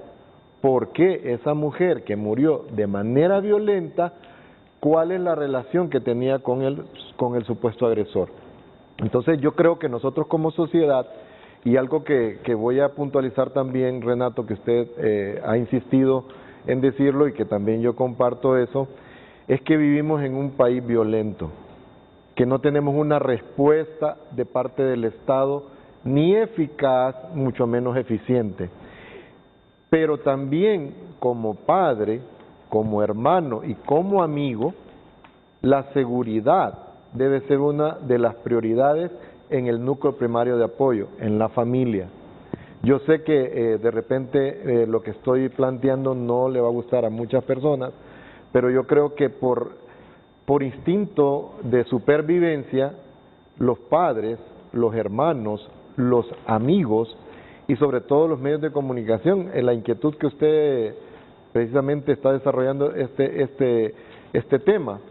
por qué esa mujer que murió de manera violenta, cuál es la relación que tenía con el supuesto agresor. Entonces yo creo que nosotros como sociedad, y algo que voy a puntualizar también, Renato, que usted ha insistido en decirlo y que también yo comparto eso, es que vivimos en un país violento, que no tenemos una respuesta de parte del Estado ni eficaz, mucho menos eficiente. Pero también como padre, como hermano y como amigo, la seguridad debe ser una de las prioridades en el núcleo primario de apoyo, en la familia. Yo sé que de repente lo que estoy planteando no le va a gustar a muchas personas, pero yo creo que por instinto de supervivencia, los padres, los hermanos, los amigos y sobre todo los medios de comunicación, en la inquietud que usted precisamente está desarrollando este tema,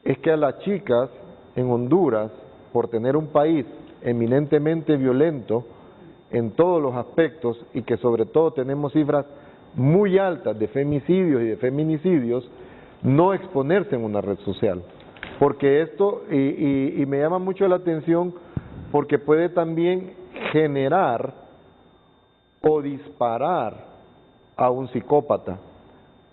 es que a las chicas en Honduras, por tener un país eminentemente violento en todos los aspectos y que sobre todo tenemos cifras muy altas de femicidios y de feminicidios, no exponerse en una red social. Porque esto, y me llama mucho la atención, porque puede también generar o disparar a un psicópata.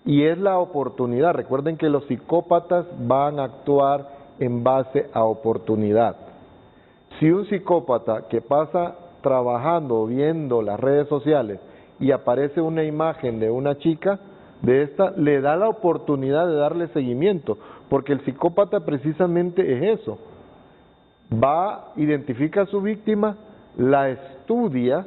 Y es la oportunidad. Recuerden que los psicópatas van a actuar en base a oportunidad. Si un psicópata que pasa trabajando o viendo las redes sociales y aparece una imagen de una chica, de esta, le da la oportunidad de darle seguimiento, porque el psicópata precisamente es eso. Va, identifica a su víctima, la estudia,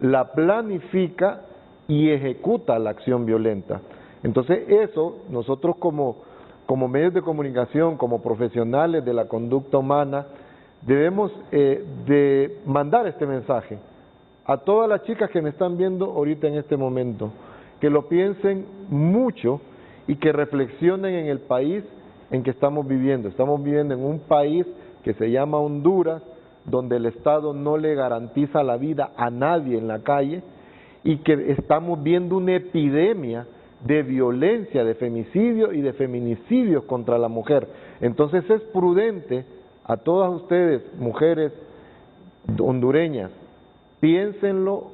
la planifica y ejecuta la acción violenta. Entonces eso, nosotros como medios de comunicación, como profesionales de la conducta humana, debemos de mandar este mensaje a todas las chicas que me están viendo ahorita en este momento, que lo piensen mucho y que reflexionen en el país en que estamos viviendo. Estamos viviendo en un país que se llama Honduras, donde el Estado no le garantiza la vida a nadie en la calle y que estamos viendo una epidemia de violencia, de femicidio y de feminicidios contra la mujer. Entonces es prudente a todas ustedes, mujeres hondureñas, piénsenlo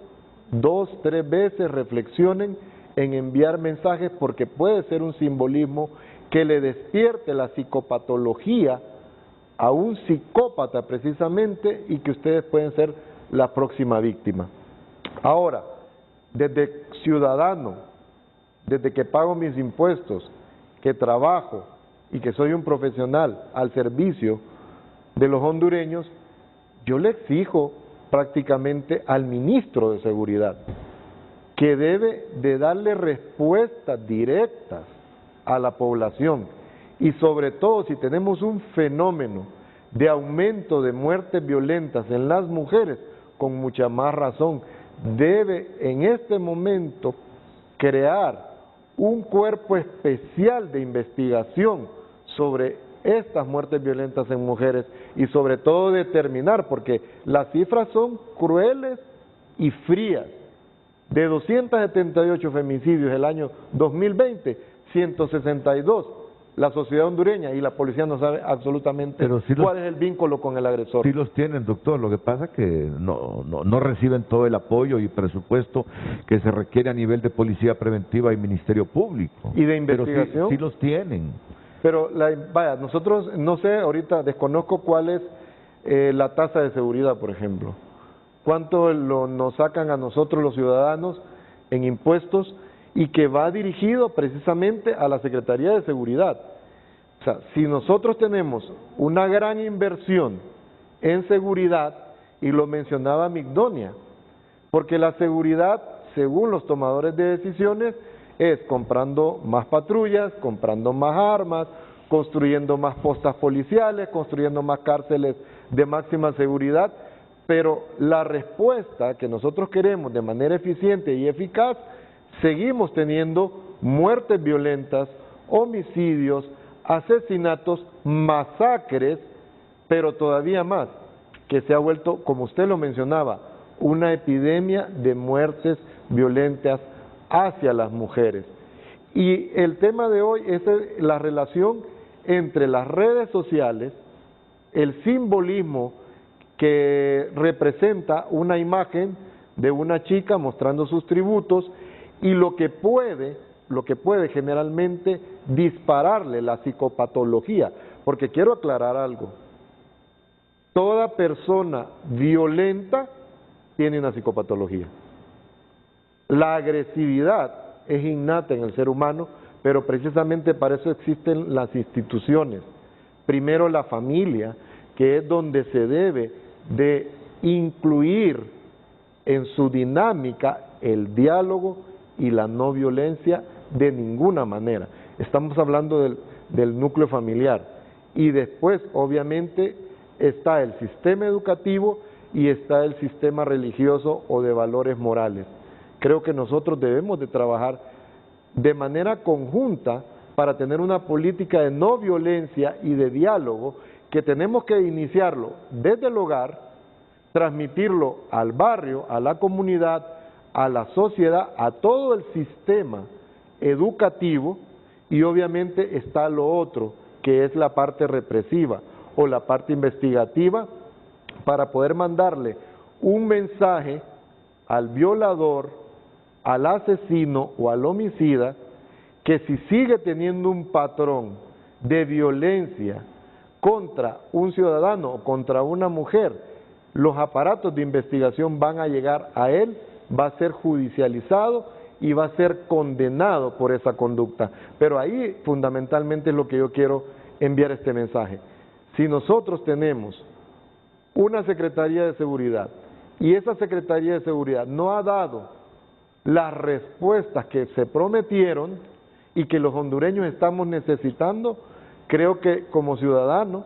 2, 3 veces, reflexionen en enviar mensajes, porque puede ser un simbolismo que le despierte la psicopatología a un psicópata precisamente, y que ustedes pueden ser la próxima víctima. Ahora, desde ciudadano, desde que pago mis impuestos, que trabajo y que soy un profesional al servicio de los hondureños, yo le exijo prácticamente al ministro de Seguridad que debe de darle respuestas directas a la población, y sobre todo si tenemos un fenómeno de aumento de muertes violentas en las mujeres, con mucha más razón debe en este momento crear un cuerpo especial de investigación sobre estas muertes violentas en mujeres, y sobre todo determinar, porque las cifras son crueles y frías. De 278 femicidios el año 2020, 162 la sociedad hondureña, y la policía no sabe absolutamente cuál es el vínculo con el agresor. Sí los tienen, doctor, lo que pasa es que no reciben todo el apoyo y presupuesto que se requiere a nivel de policía preventiva y ministerio público. ¿Y de investigación? Pero sí los tienen. Pero, vaya, nosotros, no sé, ahorita desconozco cuál es la tasa de seguridad, por ejemplo. ¿Cuánto nos sacan a nosotros los ciudadanos en impuestos? Y que va dirigido precisamente a la Secretaría de Seguridad. O sea, si nosotros tenemos una gran inversión en seguridad, y lo mencionaba Migdonia, porque la seguridad, según los tomadores de decisiones, es comprando más patrullas, comprando más armas, construyendo más postas policiales, construyendo más cárceles de máxima seguridad, pero la respuesta que nosotros queremos de manera eficiente y eficaz, seguimos teniendo muertes violentas, homicidios, asesinatos, masacres, pero todavía más, que se ha vuelto, como usted lo mencionaba, una epidemia de muertes violentas hacia las mujeres. Y el tema de hoy es la relación entre las redes sociales, el simbolismo que representa una imagen de una chica mostrando sus tributos, y lo que puede generalmente dispararle la psicopatología, porque quiero aclarar algo: toda persona violenta tiene una psicopatología. La agresividad es innata en el ser humano, pero precisamente para eso existen las instituciones. Primero la familia, que es donde se debe de incluir en su dinámica el diálogo y la no violencia de ninguna manera. Estamos hablando del núcleo familiar. Y después, obviamente, está el sistema educativo y está el sistema religioso o de valores morales. Creo que nosotros debemos de trabajar de manera conjunta para tener una política de no violencia y de diálogo que tenemos que iniciarlo desde el hogar, transmitirlo al barrio, a la comunidad, a la sociedad, a todo el sistema educativo, y obviamente está lo otro, que es la parte represiva o la parte investigativa, para poder mandarle un mensaje al violador, al asesino o al homicida, que si sigue teniendo un patrón de violencia contra un ciudadano o contra una mujer, los aparatos de investigación van a llegar a él, va a ser judicializado y va a ser condenado por esa conducta. Pero ahí fundamentalmente es lo que yo quiero enviar este mensaje. Si nosotros tenemos una Secretaría de Seguridad y esa Secretaría de Seguridad no ha dado las respuestas que se prometieron y que los hondureños estamos necesitando, creo que como ciudadanos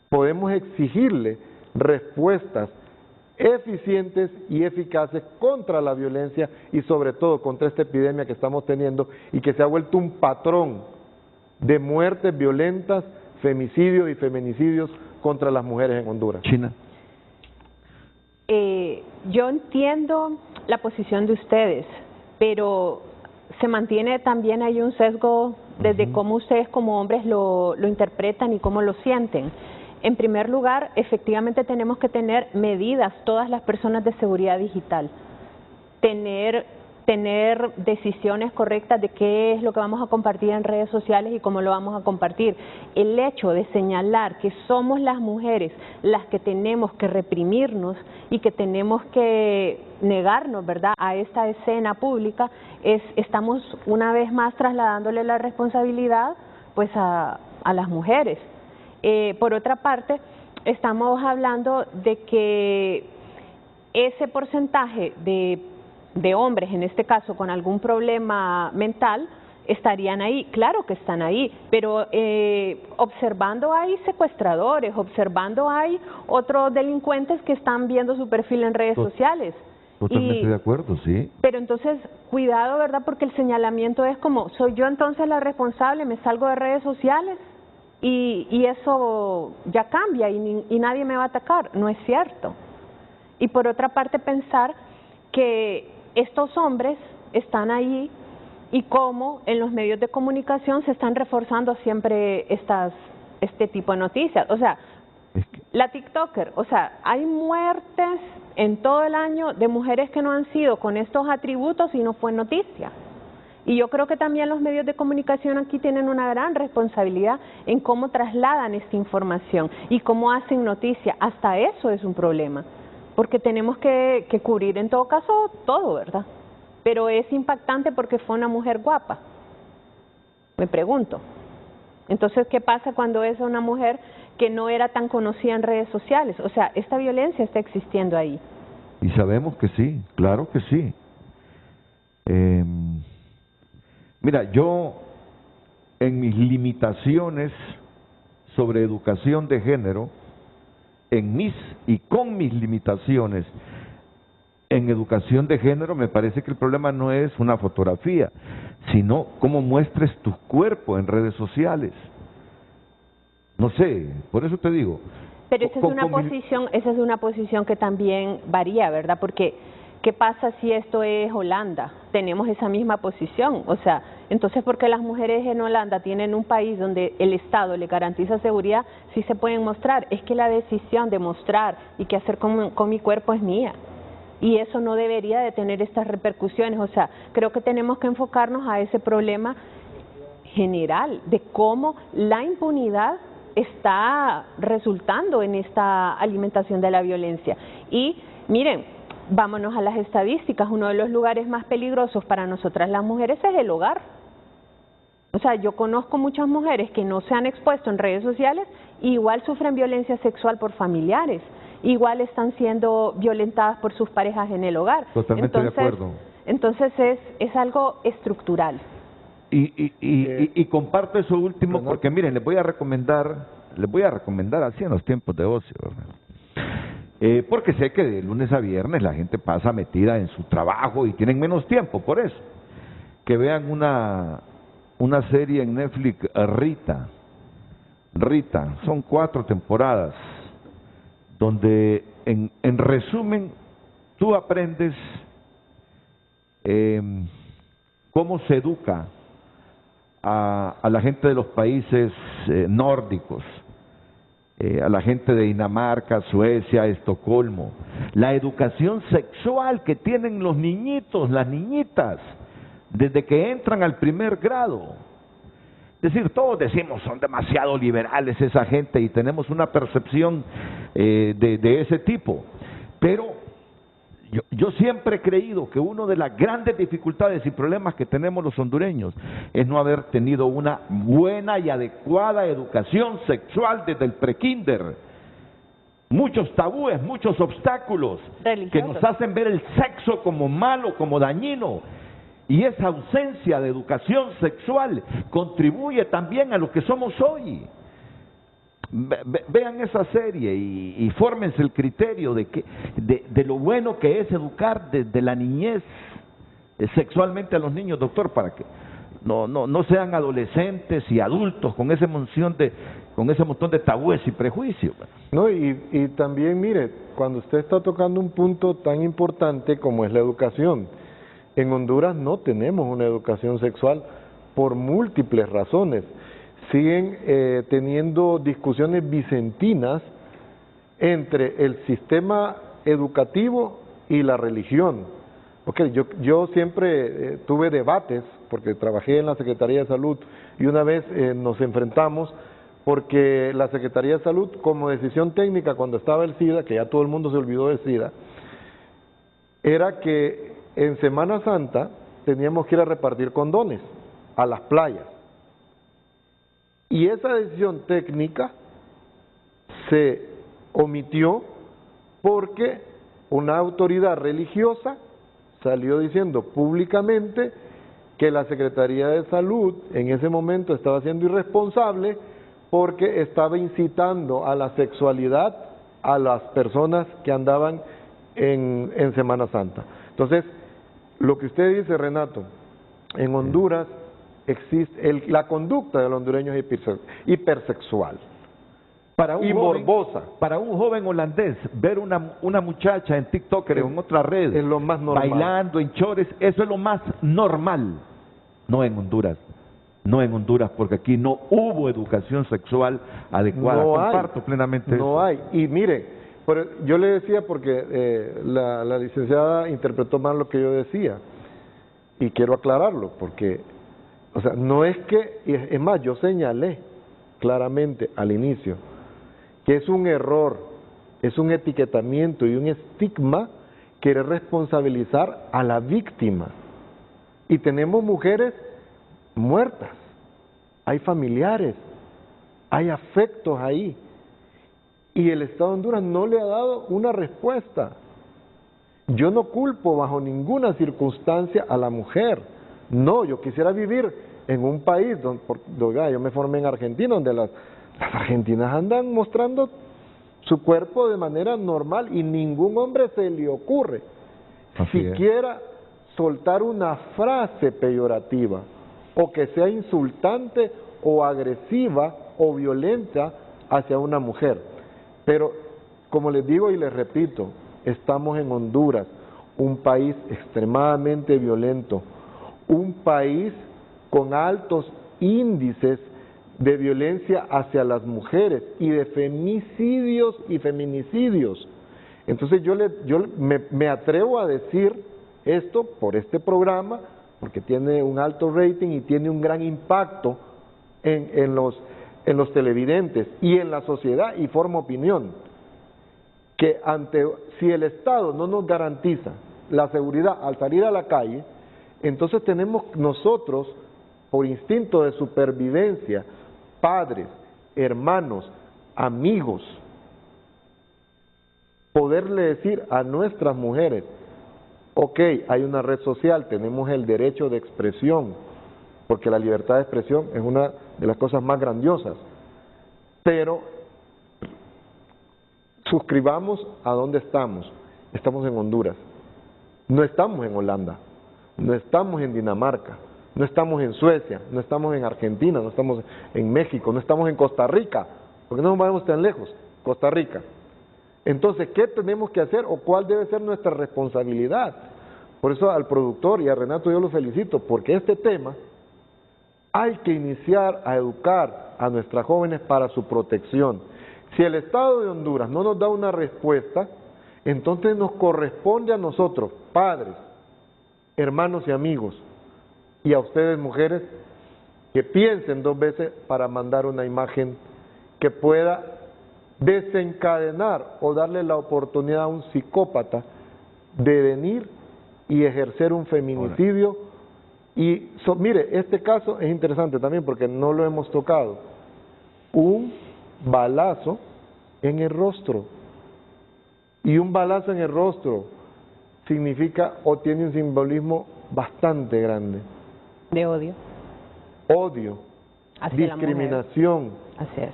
podemos exigirle respuestas eficientes y eficaces contra la violencia y sobre todo contra esta epidemia que estamos teniendo y que se ha vuelto un patrón de muertes violentas, femicidios y feminicidios contra las mujeres en Honduras. China. Yo entiendo la posición de ustedes, pero se mantiene también hay un sesgo desde cómo ustedes como hombres lo interpretan y cómo lo sienten. En primer lugar, efectivamente tenemos que tener medidas, todas las personas de seguridad digital, tener decisiones correctas de qué es lo que vamos a compartir en redes sociales y cómo lo vamos a compartir. El hecho de señalar que somos las mujeres las que tenemos que reprimirnos y que tenemos que negarnos, ¿verdad?, a esta escena pública, estamos una vez más trasladándole la responsabilidad pues a las mujeres. Por otra parte, estamos hablando de que ese porcentaje de hombres, en este caso con algún problema mental, estarían ahí. Claro que están ahí, pero observando hay secuestradores, observando hay otros delincuentes que están viendo su perfil en redes sociales. Totalmente de acuerdo, sí. Pero entonces, cuidado, ¿verdad? Porque el señalamiento es como, ¿soy yo entonces la responsable? ¿Me salgo de redes sociales? Y eso ya cambia y nadie me va a atacar. No es cierto. Y por otra parte, pensar que estos hombres están ahí y cómo en los medios de comunicación se están reforzando siempre este tipo de noticias. O sea, la TikToker, o sea, hay muertes en todo el año de mujeres que no han sido con estos atributos y no fue noticia. Y yo creo que también los medios de comunicación aquí tienen una gran responsabilidad en cómo trasladan esta información y cómo hacen noticia. Hasta eso es un problema, porque tenemos que cubrir en todo caso todo, ¿verdad? Pero es impactante porque fue una mujer guapa, me pregunto. Entonces, ¿qué pasa cuando es una mujer que no era tan conocida en redes sociales? O sea, esta violencia está existiendo ahí. Y sabemos que sí, claro que sí. Mira, yo en mis limitaciones sobre educación de género, con mis limitaciones en educación de género, me parece que el problema no es una fotografía, sino cómo muestres tu cuerpo en redes sociales. No sé, por eso te digo. Pero esa es una posición que también varía, ¿verdad? Porque ¿qué pasa si esto es Holanda? Tenemos esa misma posición. O sea, entonces, ¿por qué las mujeres en Holanda tienen un país donde el Estado le garantiza seguridad, sí se pueden mostrar? Es que la decisión de mostrar y qué hacer con mi cuerpo es mía. Y eso no debería de tener estas repercusiones. O sea, creo que tenemos que enfocarnos a ese problema general de cómo la impunidad está resultando en esta alimentación de la violencia. Y miren, vámonos a las estadísticas. Uno de los lugares más peligrosos para nosotras las mujeres es el hogar. O sea, yo conozco muchas mujeres que no se han expuesto en redes sociales y igual sufren violencia sexual por familiares, igual están siendo violentadas por sus parejas en el hogar. Totalmente de acuerdo. Entonces es algo estructural. Y comparto eso último porque miren, les voy a recomendar así en los tiempos de ocio, ¿verdad? Porque sé que de lunes a viernes la gente pasa metida en su trabajo y tienen menos tiempo, por eso. Que vean una serie en Netflix, Rita, son 4 temporadas, donde en resumen tú aprendes cómo se educa a la gente de los países nórdicos, a la gente de Dinamarca, Suecia, Estocolmo, la educación sexual que tienen los niñitos, las niñitas, desde que entran al primer grado. Es decir, todos decimos son demasiado liberales esa gente y tenemos una percepción de ese tipo, pero yo siempre he creído que una de las grandes dificultades y problemas que tenemos los hondureños es no haber tenido una buena y adecuada educación sexual desde el prekinder. Muchos tabúes, muchos obstáculos que nos hacen ver el sexo como malo, como dañino. Y esa ausencia de educación sexual contribuye también a lo que somos hoy. Vean esa serie y fórmense el criterio de lo bueno que es educar desde la niñez sexualmente a los niños, doctor, para que no sean adolescentes y adultos con ese montón de tabúes y prejuicios. No, y también mire, cuando usted está tocando un punto tan importante como es la educación, en Honduras no tenemos una educación sexual por múltiples razones. Siguen teniendo discusiones vicentinas entre el sistema educativo y la religión. Okay, yo siempre tuve debates, porque trabajé en la Secretaría de Salud, y una vez nos enfrentamos porque la Secretaría de Salud, como decisión técnica cuando estaba el SIDA, que ya todo el mundo se olvidó del SIDA, era que en Semana Santa teníamos que ir a repartir condones a las playas. Y esa decisión técnica se omitió porque una autoridad religiosa salió diciendo públicamente que la Secretaría de Salud en ese momento estaba siendo irresponsable porque estaba incitando a la sexualidad a las personas que andaban en Semana Santa. Entonces, lo que usted dice, Renato, en Honduras existe la conducta del hondureño es hipersexual y morbosa. Para un joven holandés, ver una muchacha en TikTok o en otra red es lo más normal, bailando en chores, eso es lo más normal. No en Honduras, porque aquí no hubo educación sexual adecuada. Comparto plenamente eso. No hay. Y mire, pero yo le decía porque la licenciada interpretó mal lo que yo decía, y quiero aclararlo, porque, o sea, no es que, es más, yo señalé claramente al inicio que es un error, es un etiquetamiento y un estigma querer responsabilizar a la víctima. Y tenemos mujeres muertas, hay familiares, hay afectos ahí. Y el Estado de Honduras no le ha dado una respuesta. Yo no culpo bajo ninguna circunstancia a la mujer. No, yo quisiera vivir en un país donde yo me formé en Argentina, donde las argentinas andan mostrando su cuerpo de manera normal y ningún hombre se le ocurre siquiera soltar una frase peyorativa o que sea insultante o agresiva o violenta hacia una mujer. Pero, como les digo y les repito, estamos en Honduras, un país extremadamente violento, un país con altos índices de violencia hacia las mujeres y de femicidios y feminicidios. Entonces yo me atrevo a decir esto por este programa, porque tiene un alto rating y tiene un gran impacto en los televidentes y en la sociedad, y forma opinión, que si el Estado no nos garantiza la seguridad al salir a la calle, entonces tenemos nosotros, por instinto de supervivencia, padres, hermanos, amigos, poderle decir a nuestras mujeres, ok, hay una red social, tenemos el derecho de expresión, porque la libertad de expresión es una de las cosas más grandiosas. Pero suscribamos a dónde estamos. Estamos en Honduras, no estamos en Holanda, no estamos en Dinamarca, no estamos en Suecia, no estamos en Argentina, no estamos en México, no estamos en Costa Rica, porque no nos vamos tan lejos, Costa Rica. Entonces, ¿qué tenemos que hacer o cuál debe ser nuestra responsabilidad? Por eso al productor y a Renato yo lo felicito, porque este tema hay que iniciar a educar a nuestras jóvenes para su protección. Si el Estado de Honduras no nos da una respuesta, entonces nos corresponde a nosotros, padres, hermanos y amigos, y a ustedes mujeres, que piensen dos veces para mandar una imagen que pueda desencadenar o darle la oportunidad a un psicópata de venir y ejercer un feminicidio. Y mire, este caso es interesante también porque no lo hemos tocado. Un balazo en el rostro. Y un balazo en el rostro significa o tiene un simbolismo bastante grande. De odio. Odio, hacia discriminación,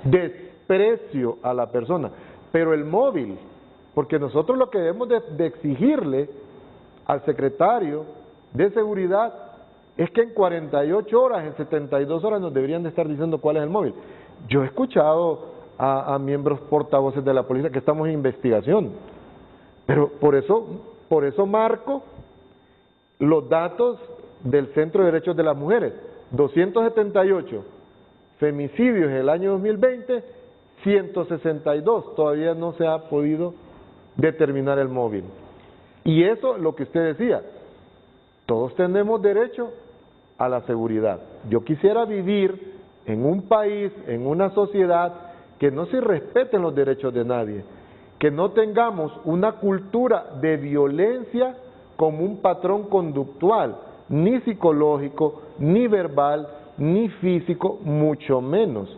desprecio a la persona. Pero el móvil, porque nosotros lo que debemos de exigirle al secretario de Seguridad es que en 48 horas, en 72 horas nos deberían de estar diciendo cuál es el móvil. Yo he escuchado a miembros portavoces de la policía que estamos en investigación, pero por eso marco los datos del Centro de Derechos de las Mujeres. 278 femicidios en el año 2020, 162, todavía no se ha podido determinar el móvil. Y eso, lo que usted decía, todos tenemos derecho a la seguridad. Yo quisiera vivir en un país, en una sociedad que no se respeten los derechos de nadie, que no tengamos una cultura de violencia como un patrón conductual, ni psicológico, ni verbal, ni físico, mucho menos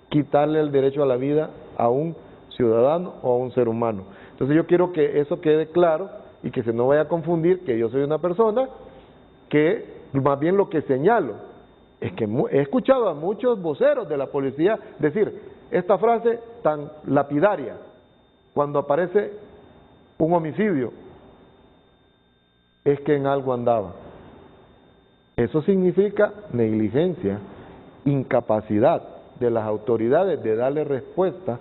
quitarle el derecho a la vida a un ciudadano o a un ser humano. Entonces yo quiero que eso quede claro y que se no vaya a confundir que yo soy una persona que, más bien lo que señalo, es que he escuchado a muchos voceros de la policía decir esta frase tan lapidaria cuando aparece un homicidio, es que en algo andaba. Eso significa negligencia, incapacidad de las autoridades de darle respuesta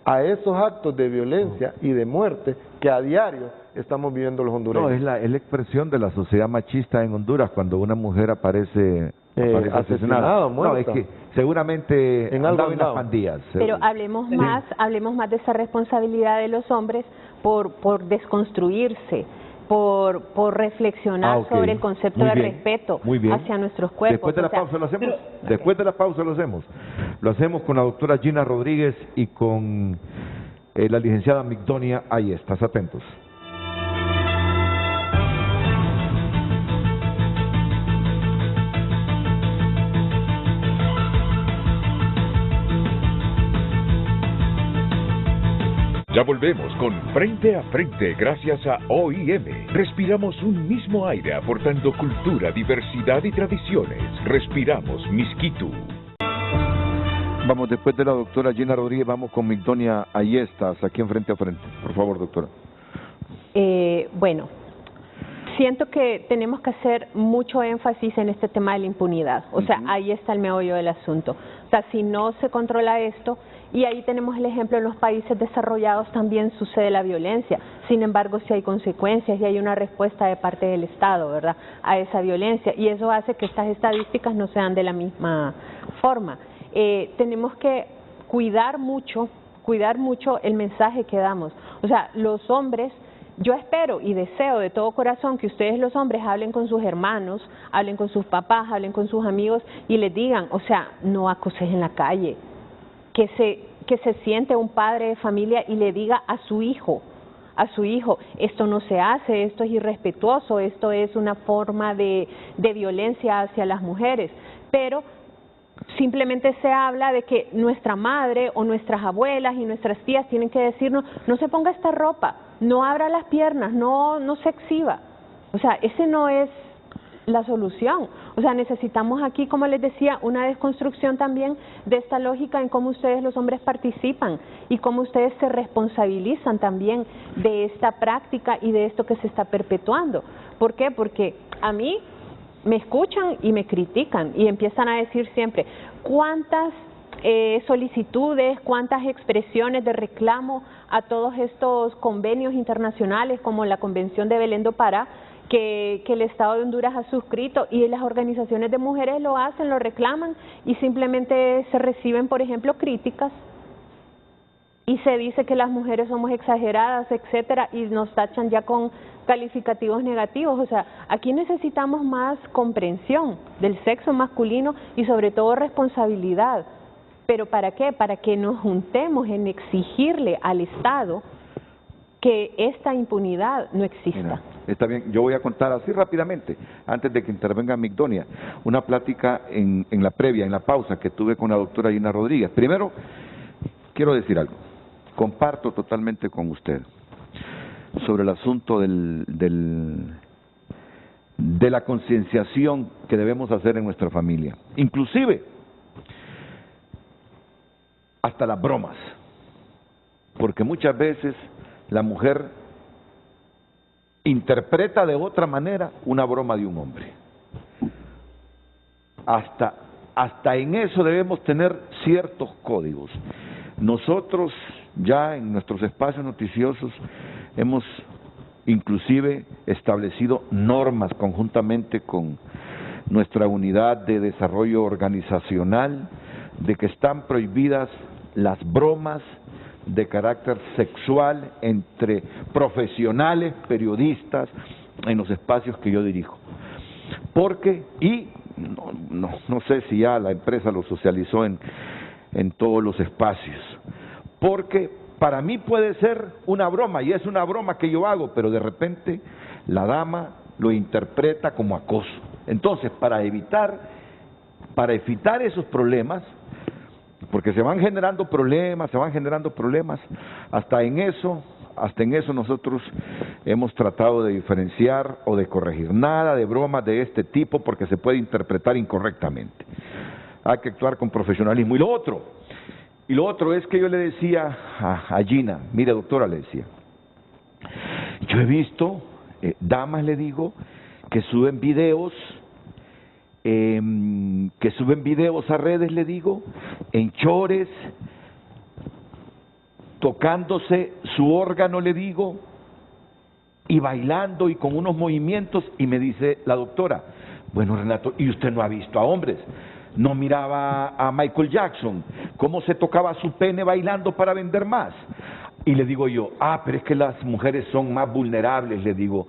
a esos actos de violencia y de muerte que a diario estamos viviendo los hondureños. No, es la expresión de la sociedad machista en Honduras cuando una mujer aparece asesinada. No, es que seguramente andaba en las pandillas. Pero hablemos más de esa responsabilidad de los hombres por desconstruirse, por reflexionar sobre el concepto de respeto hacia nuestros cuerpos. Después de la pausa lo hacemos. Después de la pausa lo hacemos. Lo hacemos con la doctora Gina Rodríguez y con la licenciada Migdonia Ayestas. Atentos. Ya volvemos con Frente a Frente gracias a OIM. Respiramos un mismo aire aportando cultura, diversidad y tradiciones. Respiramos Misquitu. Vamos, después de la doctora Gina Rodríguez, vamos con Migdonia Ayestas, aquí en Frente a Frente. Por favor, doctora. Bueno, siento que tenemos que hacer mucho énfasis en este tema de la impunidad. O sea, ahí está el meollo del asunto. O sea, si no se controla esto, y ahí tenemos el ejemplo, en los países desarrollados también sucede la violencia. Sin embargo, sí hay consecuencias y hay una respuesta de parte del Estado, ¿verdad?, a esa violencia. Y eso hace que estas estadísticas no sean de la misma forma. Tenemos que cuidar mucho el mensaje que damos. O sea, los hombres, yo espero y deseo de todo corazón que ustedes los hombres hablen con sus hermanos, hablen con sus papás, hablen con sus amigos y les digan, o sea, no acoses en la calle. Que se siente un padre de familia y le diga a su hijo, esto no se hace, esto es irrespetuoso, esto es una forma de violencia hacia las mujeres. Pero simplemente se habla de que nuestra madre o nuestras abuelas y nuestras tías tienen que decirnos, no se ponga esta ropa, no abra las piernas, no se exhiba. O sea, ese no es la solución. O sea, necesitamos aquí, como les decía, una desconstrucción también de esta lógica en cómo ustedes los hombres participan y cómo ustedes se responsabilizan también de esta práctica y de esto que se está perpetuando. ¿Por qué? Porque a mí me escuchan y me critican y empiezan a decir siempre, ¿cuántas solicitudes, cuántas expresiones de reclamo a todos estos convenios internacionales como la Convención de Belén do Pará que el Estado de Honduras ha suscrito, y las organizaciones de mujeres lo hacen, lo reclaman y simplemente se reciben, por ejemplo, críticas y se dice que las mujeres somos exageradas, etcétera, y nos tachan ya con calificativos negativos? O sea, aquí necesitamos más comprensión del sexo masculino y sobre todo responsabilidad. ¿Pero para qué? Para que nos juntemos en exigirle al Estado que esta impunidad no exista. Mira, está bien, yo voy a contar así rápidamente, antes de que intervenga Migdonia, una plática en la previa, en la pausa que tuve con la doctora Gina Rodríguez. Primero, quiero decir algo, comparto totalmente con usted sobre el asunto de la concienciación que debemos hacer en nuestra familia, inclusive hasta las bromas, porque muchas veces la mujer interpreta de otra manera una broma de un hombre. Hasta en eso debemos tener ciertos códigos. Nosotros ya en nuestros espacios noticiosos hemos inclusive establecido normas conjuntamente con nuestra unidad de desarrollo organizacional de que están prohibidas las bromas de carácter sexual entre profesionales, periodistas, en los espacios que yo dirijo. Porque, y no sé si ya la empresa lo socializó en todos los espacios, porque para mí puede ser una broma, y es una broma que yo hago, pero de repente la dama lo interpreta como acoso. Entonces, para evitar esos problemas, porque se van generando problemas, hasta en eso nosotros hemos tratado de diferenciar o de corregir. Nada de bromas de este tipo porque se puede interpretar incorrectamente. Hay que actuar con profesionalismo. Y lo otro es que yo le decía a Gina, mire doctora, le decía, yo he visto damas, le digo, que suben videos a redes, le digo, en chores, tocándose su órgano, le digo, y bailando y con unos movimientos, y me dice la doctora, bueno Renato, ¿y usted no ha visto a hombres? ¿No miraba a Michael Jackson cómo se tocaba su pene bailando para vender más? Y le digo yo, pero es que las mujeres son más vulnerables, le digo,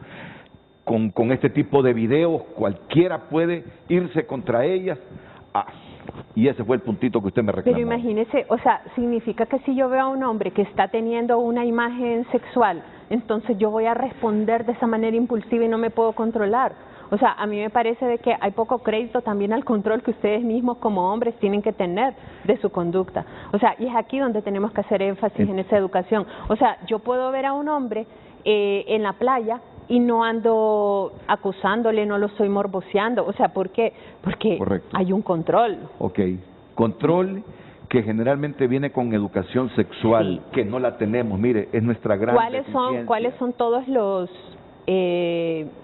con este tipo de videos cualquiera puede irse contra ellas. Y ese fue el puntito que usted me reclamó. Pero imagínese, o sea, significa que si yo veo a un hombre que está teniendo una imagen sexual, entonces yo voy a responder de esa manera impulsiva y no me puedo controlar. O sea, a mí me parece de que hay poco crédito también al control que ustedes mismos como hombres tienen que tener de su conducta. O sea, y es aquí donde tenemos que hacer énfasis en esa educación. O sea, yo puedo ver a un hombre en la playa y no ando acusándole, no lo estoy morboseando. O sea, ¿por qué? Porque correcto, hay un control. Ok, control que generalmente viene con educación sexual, sí, que no la tenemos. Mire, es nuestra gran deficiencia. ¿Cuáles son todos los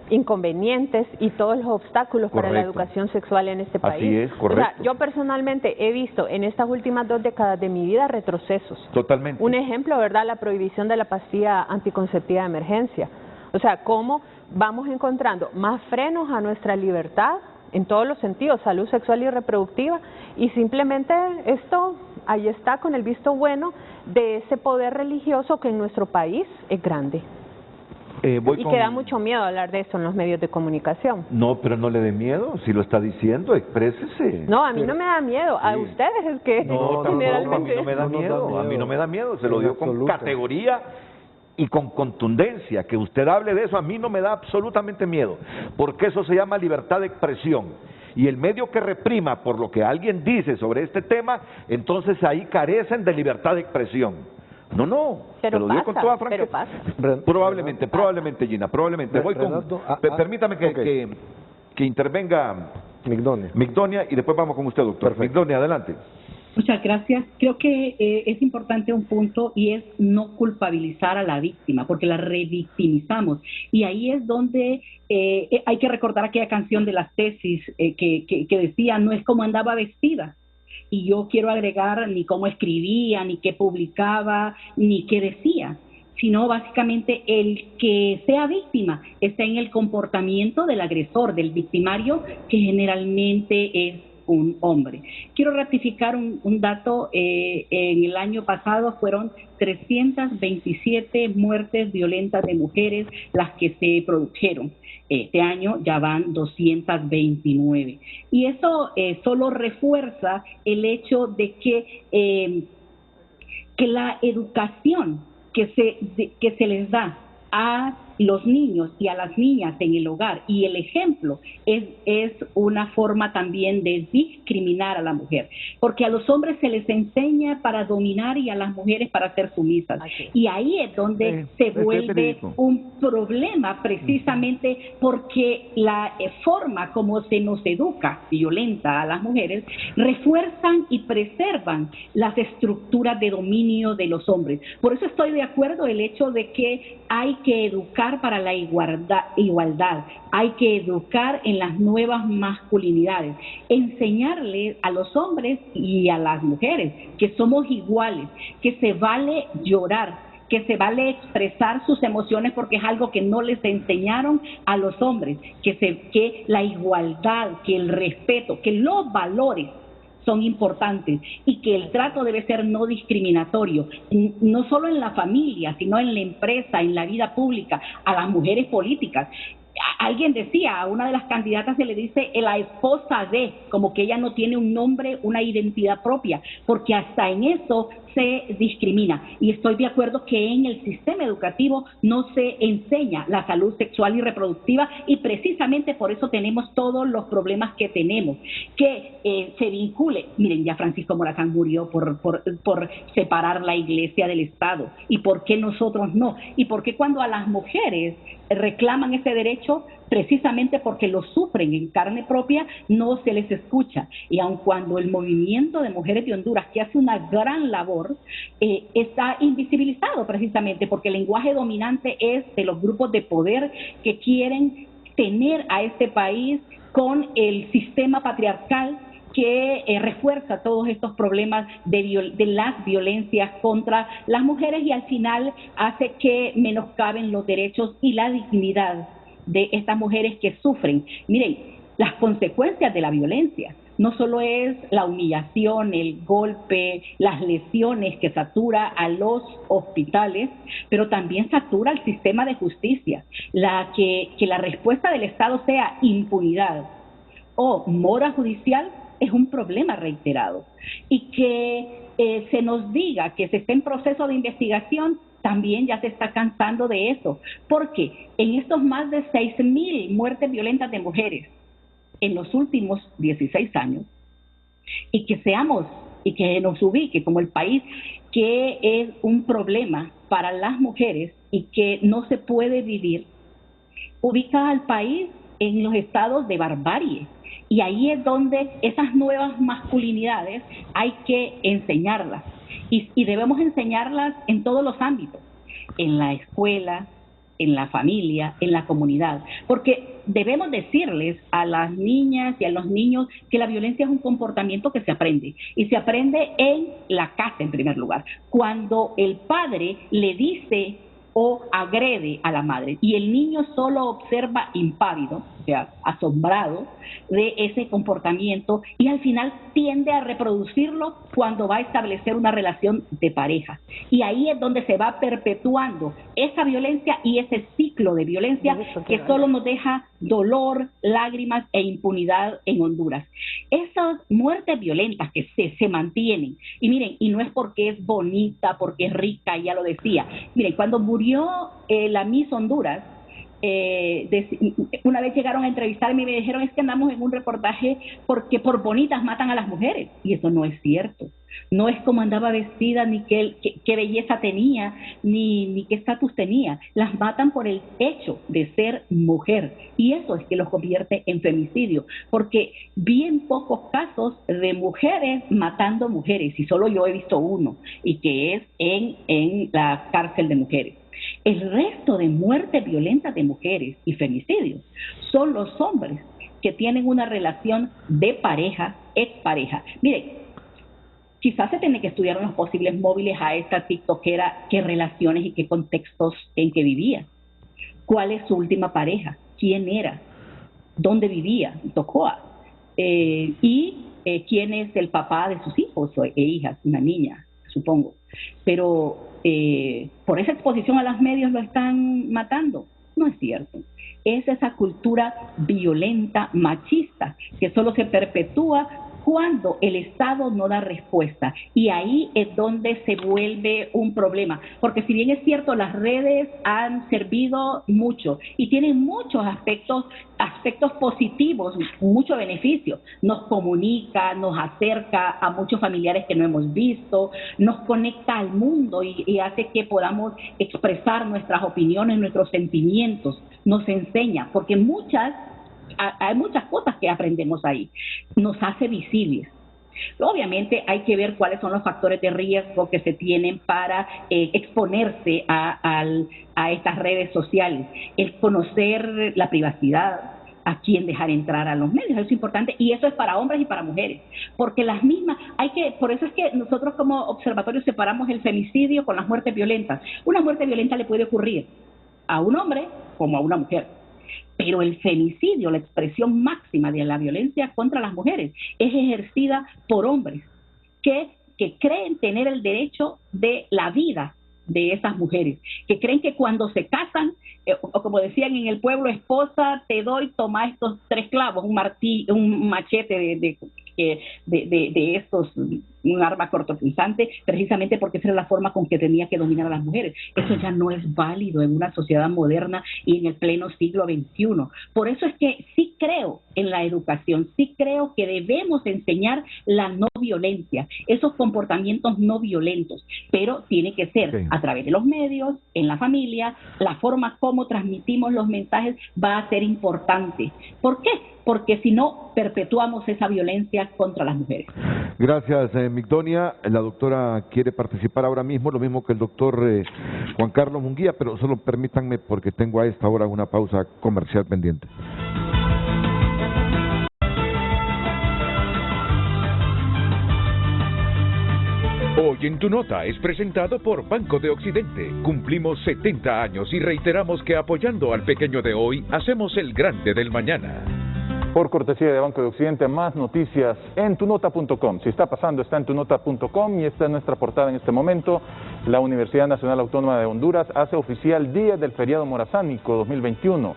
inconvenientes y todos los obstáculos para la educación sexual en este país? Así es, correcto. O sea, yo personalmente he visto en estas últimas 2 décadas de mi vida retrocesos. Totalmente. Un ejemplo, ¿verdad? La prohibición de la pastilla anticonceptiva de emergencia. O sea, cómo vamos encontrando más frenos a nuestra libertad en todos los sentidos, salud sexual y reproductiva, y simplemente esto ahí está con el visto bueno de ese poder religioso que en nuestro país es grande. Que da mucho miedo hablar de eso en los medios de comunicación. No, pero no le dé miedo, si lo está diciendo, exprésese. No, a mí no me da miedo, a ustedes es que generalmente... a mí no me da miedo, a mí no me da miedo, se lo digo con categoría y con contundencia, que usted hable de eso a mí no me da absolutamente miedo, porque eso se llama libertad de expresión, y el medio que reprima por lo que alguien dice sobre este tema, entonces ahí carecen de libertad de expresión. No, pero te lo digo con toda franqueza. Probablemente, Gina, probablemente. Voy con... Permítame que intervenga Migdonia y después vamos con usted, doctor. Perfecto. Migdonia, adelante. Muchas gracias. Creo que es importante un punto y es no culpabilizar a la víctima, porque la revictimizamos. Y ahí es donde hay que recordar aquella canción de las tesis que decía, no es como andaba vestida. Y yo quiero agregar ni cómo escribía, ni qué publicaba, ni qué decía, sino básicamente el que sea víctima está en el comportamiento del agresor, del victimario, que generalmente es un hombre. Quiero ratificar un dato. En el año pasado fueron 327 muertes violentas de mujeres las que se produjeron. Este año ya van 229. Y eso solo refuerza el hecho de que la educación que se les da a los niños y a las niñas en el hogar y el ejemplo es una forma también de discriminar a la mujer, porque a los hombres se les enseña para dominar y a las mujeres para ser sumisas. Y ahí es donde se vuelve un problema, precisamente porque la forma como se nos educa violenta a las mujeres refuerzan y preservan las estructuras de dominio de los hombres. Por eso estoy de acuerdo el hecho de que hay que educar para la igualdad, hay que educar en las nuevas masculinidades, enseñarles a los hombres y a las mujeres que somos iguales, que se vale llorar, que se vale expresar sus emociones porque es algo que no les enseñaron a los hombres, que la igualdad, que el respeto, que los valores son importantes y que el trato debe ser no discriminatorio, no solo en la familia, sino en la empresa, en la vida pública, a las mujeres políticas. Alguien decía, a una de las candidatas se le dice la esposa de, como que ella no tiene un nombre, una identidad propia, porque hasta en eso se discrimina. Y estoy de acuerdo que en el sistema educativo no se enseña la salud sexual y reproductiva y precisamente por eso tenemos todos los problemas que tenemos. Que se vincule, miren, ya Francisco Morazán murió por separar la iglesia del Estado. ¿Y por qué nosotros no? ¿Y por qué cuando a las mujeres reclaman ese derecho, precisamente porque lo sufren en carne propia, no se les escucha? Y aun cuando el movimiento de mujeres de Honduras, que hace una gran labor, está invisibilizado precisamente porque el lenguaje dominante es de los grupos de poder que quieren tener a este país con el sistema patriarcal que refuerza todos estos problemas de las violencias contra las mujeres y al final hace que menoscaben los derechos y la dignidad de estas mujeres que sufren. Miren, las consecuencias de la violencia no solo es la humillación, el golpe, las lesiones que satura a los hospitales, pero también satura al sistema de justicia. Que la respuesta del Estado sea impunidad o mora judicial es un problema reiterado. Y que se nos diga que se está en proceso de investigación, también ya se está cansando de eso, porque en estos más de 6,000 muertes violentas de mujeres en los últimos 16 años, y que nos ubique como el país que es un problema para las mujeres y que no se puede vivir, ubica al país en los estados de barbarie. Y ahí es donde esas nuevas masculinidades hay que enseñarlas. Y debemos enseñarlas en todos los ámbitos, en la escuela, en la familia, en la comunidad, porque debemos decirles a las niñas y a los niños que la violencia es un comportamiento que se aprende, y se aprende en la casa en primer lugar, cuando el padre le dice o agrede a la madre y el niño solo observa impávido, o sea, asombrado de ese comportamiento, y al final tiende a reproducirlo cuando va a establecer una relación de pareja. Y ahí es donde se va perpetuando esa violencia y ese ciclo de violencia que solo nos deja dolor, lágrimas e impunidad en Honduras. Esas muertes violentas que se mantienen, y miren, y no es porque es bonita, porque es rica, ya lo decía. Miren, cuando murió la Miss Honduras, una vez llegaron a entrevistarme y me dijeron, es que andamos en un reportaje porque por bonitas matan a las mujeres, y eso no es cierto. No es como andaba vestida, ni qué belleza tenía, ni qué estatus tenía. Las matan por el hecho de ser mujer, y eso es que los convierte en femicidio, porque bien pocos casos de mujeres matando mujeres, y solo yo he visto uno, y que es en la cárcel de mujeres. El resto de muertes violentas de mujeres y femicidios son los hombres que tienen una relación de pareja, expareja. Miren, quizás se tiene que estudiar unos posibles móviles a esta tiktokera, qué relaciones y qué contextos en que vivía. ¿Cuál es su última pareja? ¿Quién era? ¿Dónde vivía? Tocoa. ¿Quién es el papá de sus hijos e hijas? Una niña, supongo. Pero por esa exposición a los medios lo están matando. No es cierto. Es esa cultura violenta, machista, que solo se perpetúa cuando el Estado no da respuesta, y ahí es donde se vuelve un problema, porque si bien es cierto, las redes han servido mucho y tienen muchos aspectos positivos, mucho beneficio, nos comunica, nos acerca a muchos familiares que no hemos visto, nos conecta al mundo y hace que podamos expresar nuestras opiniones, nuestros sentimientos, nos enseña, porque hay muchas cosas que aprendemos ahí, nos hace visibles. Obviamente hay que ver cuáles son los factores de riesgo que se tienen para exponerse a estas redes sociales, el conocer la privacidad, a quién dejar entrar a los medios, eso es importante, y eso es para hombres y para mujeres, porque las mismas, por eso es que nosotros como observatorio separamos el femicidio con las muertes violentas. Una muerte violenta le puede ocurrir a un hombre como a una mujer. Pero el femicidio, la expresión máxima de la violencia contra las mujeres, es ejercida por hombres que creen tener el derecho de la vida de esas mujeres, que creen que cuando se casan, o como decían en el pueblo, esposa, te doy, toma estos 3 clavos, un machete de estos, un arma cortopunzante, precisamente porque esa era la forma con que tenía que dominar a las mujeres. Eso ya no es válido en una sociedad moderna y en el pleno siglo XXI. Por eso es que sí creo en la educación, sí creo que debemos enseñar la no violencia, esos comportamientos no violentos, pero tiene que ser a través de los medios, en la familia, la forma como transmitimos los mensajes va a ser importante. ¿Por qué? Porque si no, perpetuamos esa violencia contra las mujeres. Gracias, Migdonia. La doctora quiere participar ahora mismo, lo mismo que el doctor Juan Carlos Munguía, pero solo permítanme porque tengo a esta hora una pausa comercial pendiente. Hoy en Tu Nota es presentado por Banco de Occidente. Cumplimos 70 años y reiteramos que apoyando al pequeño de hoy, hacemos el grande del mañana. Por cortesía de Banco de Occidente, más noticias en tunota.com. Si está pasando, está en tunota.com y está en nuestra portada en este momento. La Universidad Nacional Autónoma de Honduras hace oficial día del feriado morazánico 2021,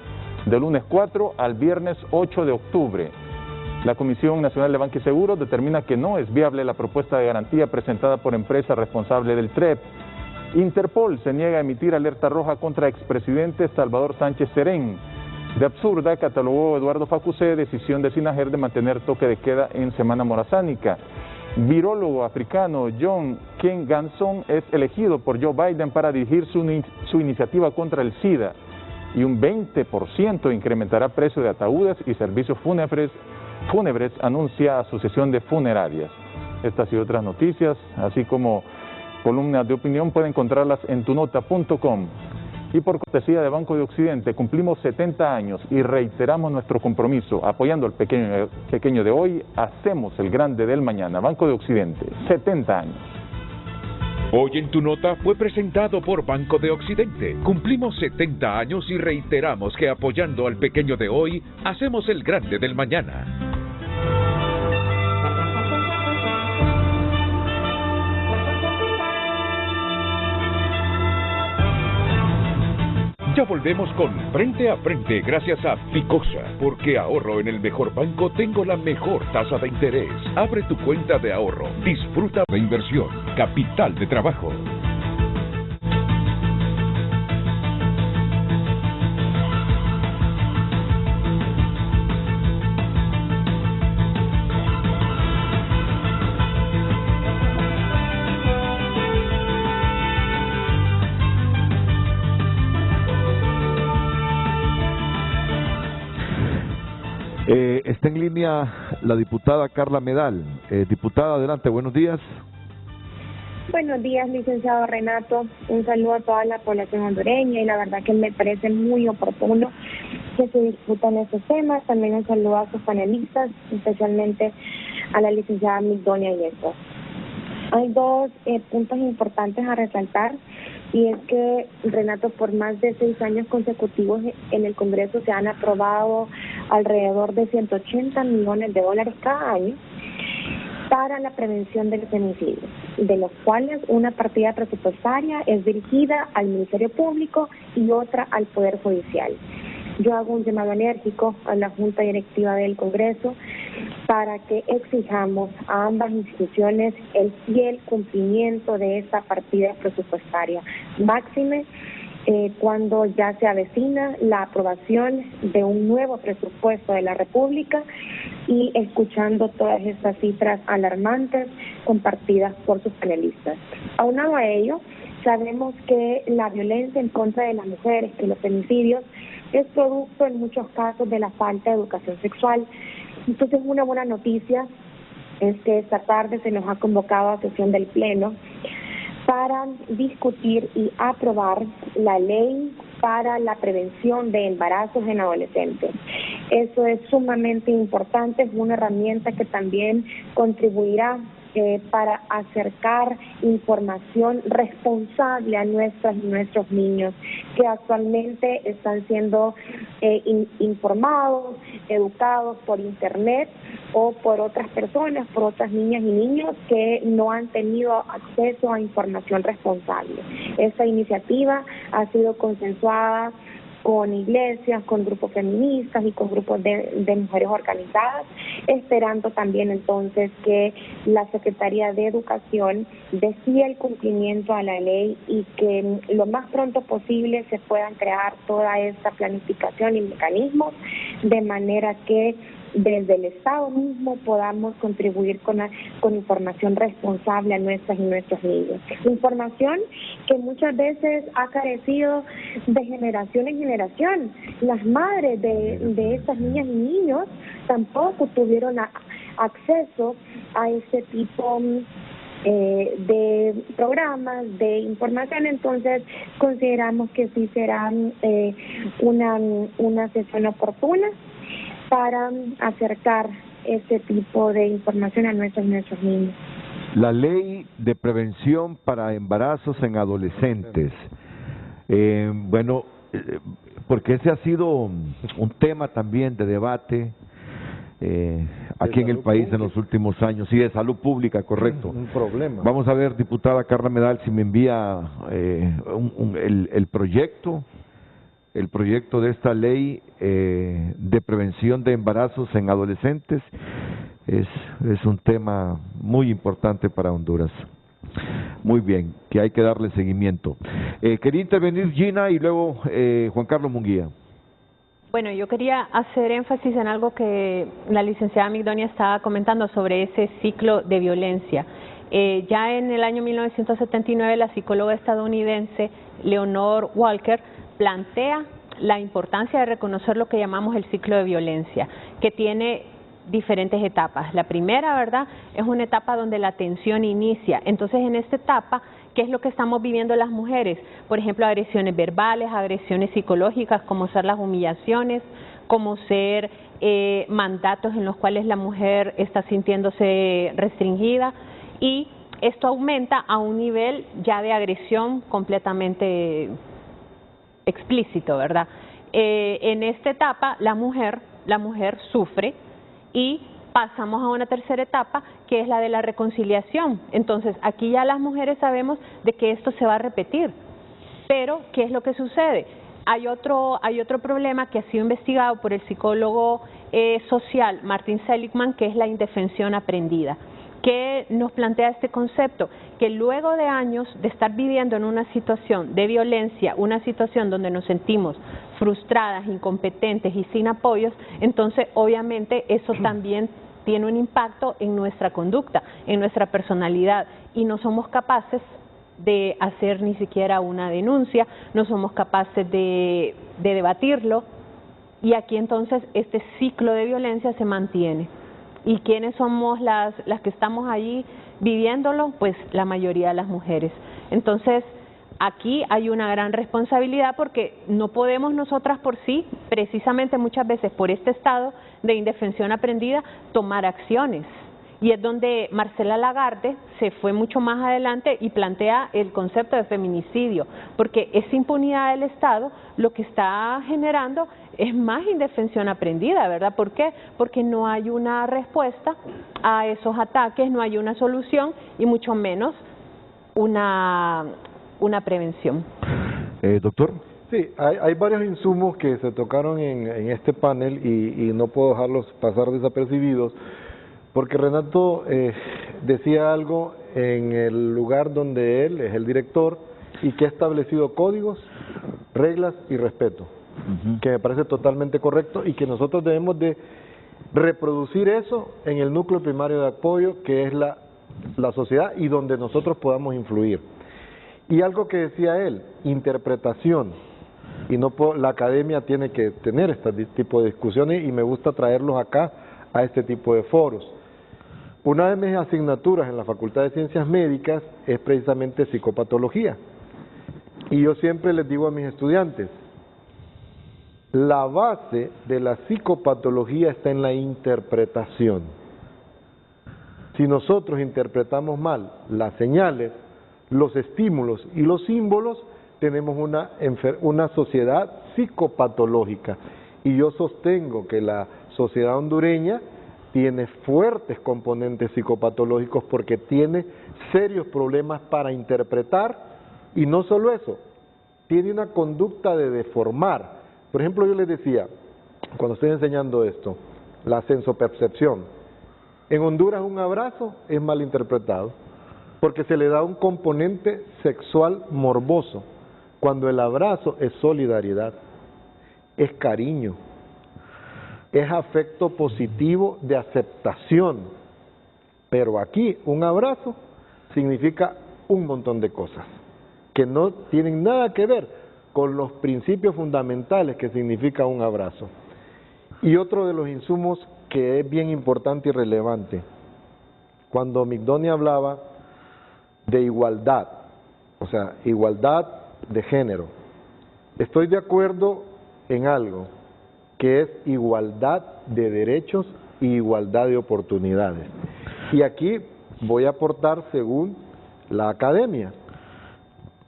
del lunes 4 al viernes 8 de octubre. La Comisión Nacional de Banca y Seguros determina que no es viable la propuesta de garantía presentada por empresa responsable del TREP. Interpol se niega a emitir alerta roja contra expresidente Salvador Sánchez Serén. De absurda catalogó Eduardo Facusé decisión de Sinajer de mantener toque de queda en Semana Morazánica. Virólogo africano John Ken Ganson es elegido por Joe Biden para dirigir su iniciativa contra el SIDA. Y un 20% incrementará precio de ataúdes y servicios fúnebres, anuncia Asociación de Funerarias. Estas y otras noticias, así como columnas de opinión, pueden encontrarlas en tunota.com. Y por cortesía de Banco de Occidente, cumplimos 70 años y reiteramos nuestro compromiso. Apoyando al pequeño de hoy, hacemos el grande del mañana. Banco de Occidente, 70 años. Hoy en Tu Nota fue presentado por Banco de Occidente. Cumplimos 70 años y reiteramos que apoyando al pequeño de hoy, hacemos el grande del mañana. Ya volvemos con Frente a Frente gracias a Ficosa, porque ahorro en el mejor banco, tengo la mejor tasa de interés. Abre tu cuenta de ahorro, disfruta de inversión, capital de trabajo. está en línea la diputada Carla Medal. Diputada, adelante, buenos días. Buenos días, licenciado Renato. Un saludo a toda la población hondureña y la verdad que me parece muy oportuno que se discutan estos temas. También un saludo a sus panelistas, especialmente a la licenciada Migdonia Yesco. Hay dos puntos importantes a resaltar, y es que, Renato, por más de 6 años consecutivos en el Congreso se han aprobado alrededor de $180 millones cada año para la prevención del femicidio, de los cuales una partida presupuestaria es dirigida al Ministerio Público y otra al Poder Judicial. Yo hago un llamado enérgico a la Junta Directiva del Congreso para que exijamos a ambas instituciones el fiel cumplimiento de esta partida presupuestaria, máxime cuando ya se avecina la aprobación de un nuevo presupuesto de la República y escuchando todas estas cifras alarmantes compartidas por sus panelistas. Aunado a ello, sabemos que la violencia en contra de las mujeres, que los femicidios, es producto en muchos casos de la falta de educación sexual. Entonces, una buena noticia es que esta tarde se nos ha convocado a sesión del Pleno para discutir y aprobar la ley para la prevención de embarazos en adolescentes. Eso es sumamente importante, es una herramienta que también contribuirá para acercar información responsable a nuestras y nuestros niños que actualmente están siendo informados, educados por internet o por otras personas, por otras niñas y niños que no han tenido acceso a información responsable. Esta iniciativa ha sido consensuada con iglesias, con grupos feministas y con grupos de mujeres organizadas, esperando también entonces que la Secretaría de Educación dé fiel cumplimiento a la ley y que lo más pronto posible se puedan crear toda esta planificación y mecanismos de manera que desde el Estado mismo podamos contribuir con información responsable a nuestras y nuestros niños. Información que muchas veces ha carecido de generación en generación. Las madres de estas niñas y niños tampoco tuvieron acceso a ese tipo de programas, de información. Entonces consideramos que sí será una sesión oportuna para acercar este tipo de información a nuestros niños. La ley de prevención para embarazos en adolescentes. Porque ese ha sido un tema también de debate aquí en el país en los últimos años. Sí, de salud pública, correcto. Un problema. Vamos a ver, diputada Carla Medal, si me envía el proyecto de esta ley de prevención de embarazos en adolescentes. Es un tema muy importante para Honduras. Muy bien, que hay que darle seguimiento. Quería intervenir Gina y luego Juan Carlos Munguía. Bueno, yo quería hacer énfasis en algo que la licenciada Migdonia estaba comentando sobre ese ciclo de violencia. Ya en el año 1979 la psicóloga estadounidense Leonore Walker plantea la importancia de reconocer lo que llamamos el ciclo de violencia, que tiene diferentes etapas. La primera, ¿verdad?, es una etapa donde la tensión inicia. Entonces, en esta etapa, ¿qué es lo que estamos viviendo las mujeres? Por ejemplo, agresiones verbales, agresiones psicológicas, como ser las humillaciones, como ser mandatos en los cuales la mujer está sintiéndose restringida, y esto aumenta a un nivel ya de agresión completamente explícito, ¿verdad? En esta etapa la mujer sufre y pasamos a una tercera etapa que es la de la reconciliación. Entonces aquí ya las mujeres sabemos de que esto se va a repetir, pero ¿qué es lo que sucede? Hay otro problema que ha sido investigado por el psicólogo social Martin Seligman, que es la indefensión aprendida. ¿Qué nos plantea este concepto? Que luego de años de estar viviendo en una situación de violencia, una situación donde nos sentimos frustradas, incompetentes y sin apoyos, entonces obviamente eso también tiene un impacto en nuestra conducta, en nuestra personalidad, y no somos capaces de hacer ni siquiera una denuncia, no somos capaces de debatirlo, Y aquí entonces este ciclo de violencia se mantiene. ¿Y quiénes somos las que estamos allí viviéndolo? Pues la mayoría de las mujeres. Entonces, aquí hay una gran responsabilidad porque no podemos nosotras por sí, precisamente muchas veces por este estado de indefensión aprendida, tomar acciones. Y es donde Marcela Lagarde se fue mucho más adelante y plantea el concepto de feminicidio, porque esa impunidad del Estado lo que está generando es más indefensión aprendida, ¿verdad? ¿Por qué? Porque no hay una respuesta a esos ataques, no hay una solución y mucho menos una prevención. Doctor. Sí, hay varios insumos que se tocaron en este panel y no puedo dejarlos pasar desapercibidos, porque Renato decía algo en el lugar donde él es el director y que ha establecido códigos, reglas y respeto, que me parece totalmente correcto y que nosotros debemos de reproducir eso en el núcleo primario de apoyo que es la sociedad y donde nosotros podamos influir. Y algo que decía él, interpretación, y no la academia tiene que tener este tipo de discusiones y me gusta traerlos acá a este tipo de foros. Una de mis asignaturas en la Facultad de Ciencias Médicas es precisamente psicopatología. Y yo siempre les digo a mis estudiantes, la base de la psicopatología está en la interpretación. Si nosotros interpretamos mal las señales, los estímulos y los símbolos, tenemos una sociedad psicopatológica. Y yo sostengo que la sociedad hondureña tiene fuertes componentes psicopatológicos porque tiene serios problemas para interpretar y no solo eso, tiene una conducta de deformar. Por ejemplo, yo les decía, cuando estoy enseñando esto, la sensopercepción. En Honduras un abrazo es mal interpretado porque se le da un componente sexual morboso, cuando el abrazo es solidaridad, es cariño, es afecto positivo de aceptación. Pero aquí un abrazo significa un montón de cosas que no tienen nada que ver con los principios fundamentales que significa un abrazo. Y otro de los insumos que es bien importante y relevante, cuando Migdonia hablaba de igualdad, o sea, igualdad de género, estoy de acuerdo en algo, que es igualdad de derechos y igualdad de oportunidades. Y aquí voy a aportar según la academia.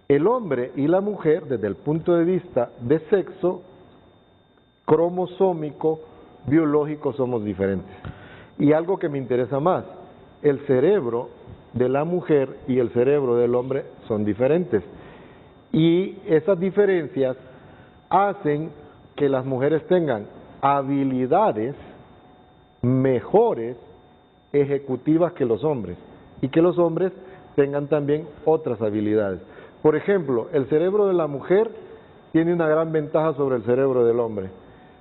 El hombre y la mujer, desde el punto de vista de sexo, cromosómico, biológico, somos diferentes. Y algo que me interesa más, el cerebro de la mujer y el cerebro del hombre son diferentes. Y esas diferencias hacen que las mujeres tengan habilidades mejores ejecutivas que los hombres y que los hombres tengan también otras habilidades. Por ejemplo, el cerebro de la mujer tiene una gran ventaja sobre el cerebro del hombre.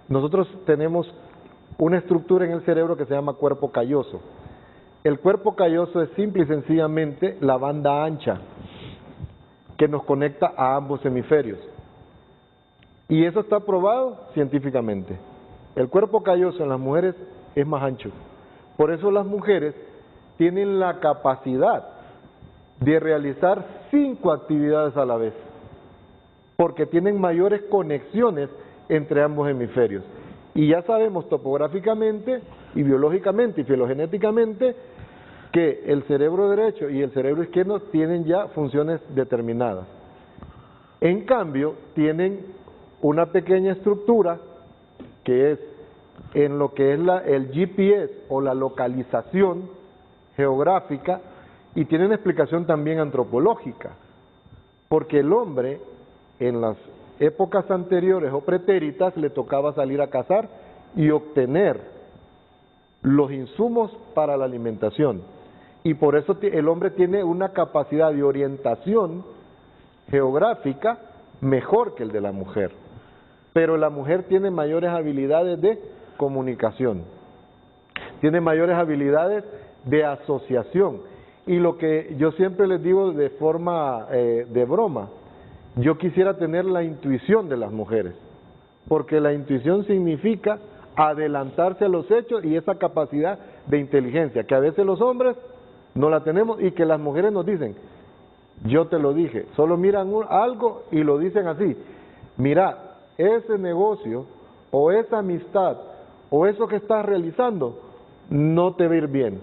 Nosotros tenemos una estructura en el cerebro que se llama cuerpo calloso. El cuerpo calloso es simple y sencillamente la banda ancha que nos conecta a ambos hemisferios. Y eso está probado científicamente. El cuerpo calloso en las mujeres es más ancho. Por eso las mujeres tienen la capacidad de realizar 5 actividades a la vez, porque tienen mayores conexiones entre ambos hemisferios. Y ya sabemos topográficamente y biológicamente y filogenéticamente que el cerebro derecho y el cerebro izquierdo tienen ya funciones determinadas. En cambio, tienen una pequeña estructura que es en lo que es el GPS o la localización geográfica y tiene una explicación también antropológica, porque el hombre en las épocas anteriores o pretéritas le tocaba salir a cazar y obtener los insumos para la alimentación, y por eso el hombre tiene una capacidad de orientación geográfica mejor que el de la mujer, pero la mujer tiene mayores habilidades de comunicación, tiene mayores habilidades de asociación, y lo que yo siempre les digo de forma de broma, yo quisiera tener la intuición de las mujeres, porque la intuición significa adelantarse a los hechos y esa capacidad de inteligencia, que a veces los hombres no la tenemos y que las mujeres nos dicen, yo te lo dije, solo miran algo y lo dicen así, mira, ese negocio o esa amistad o eso que estás realizando no te va a ir bien.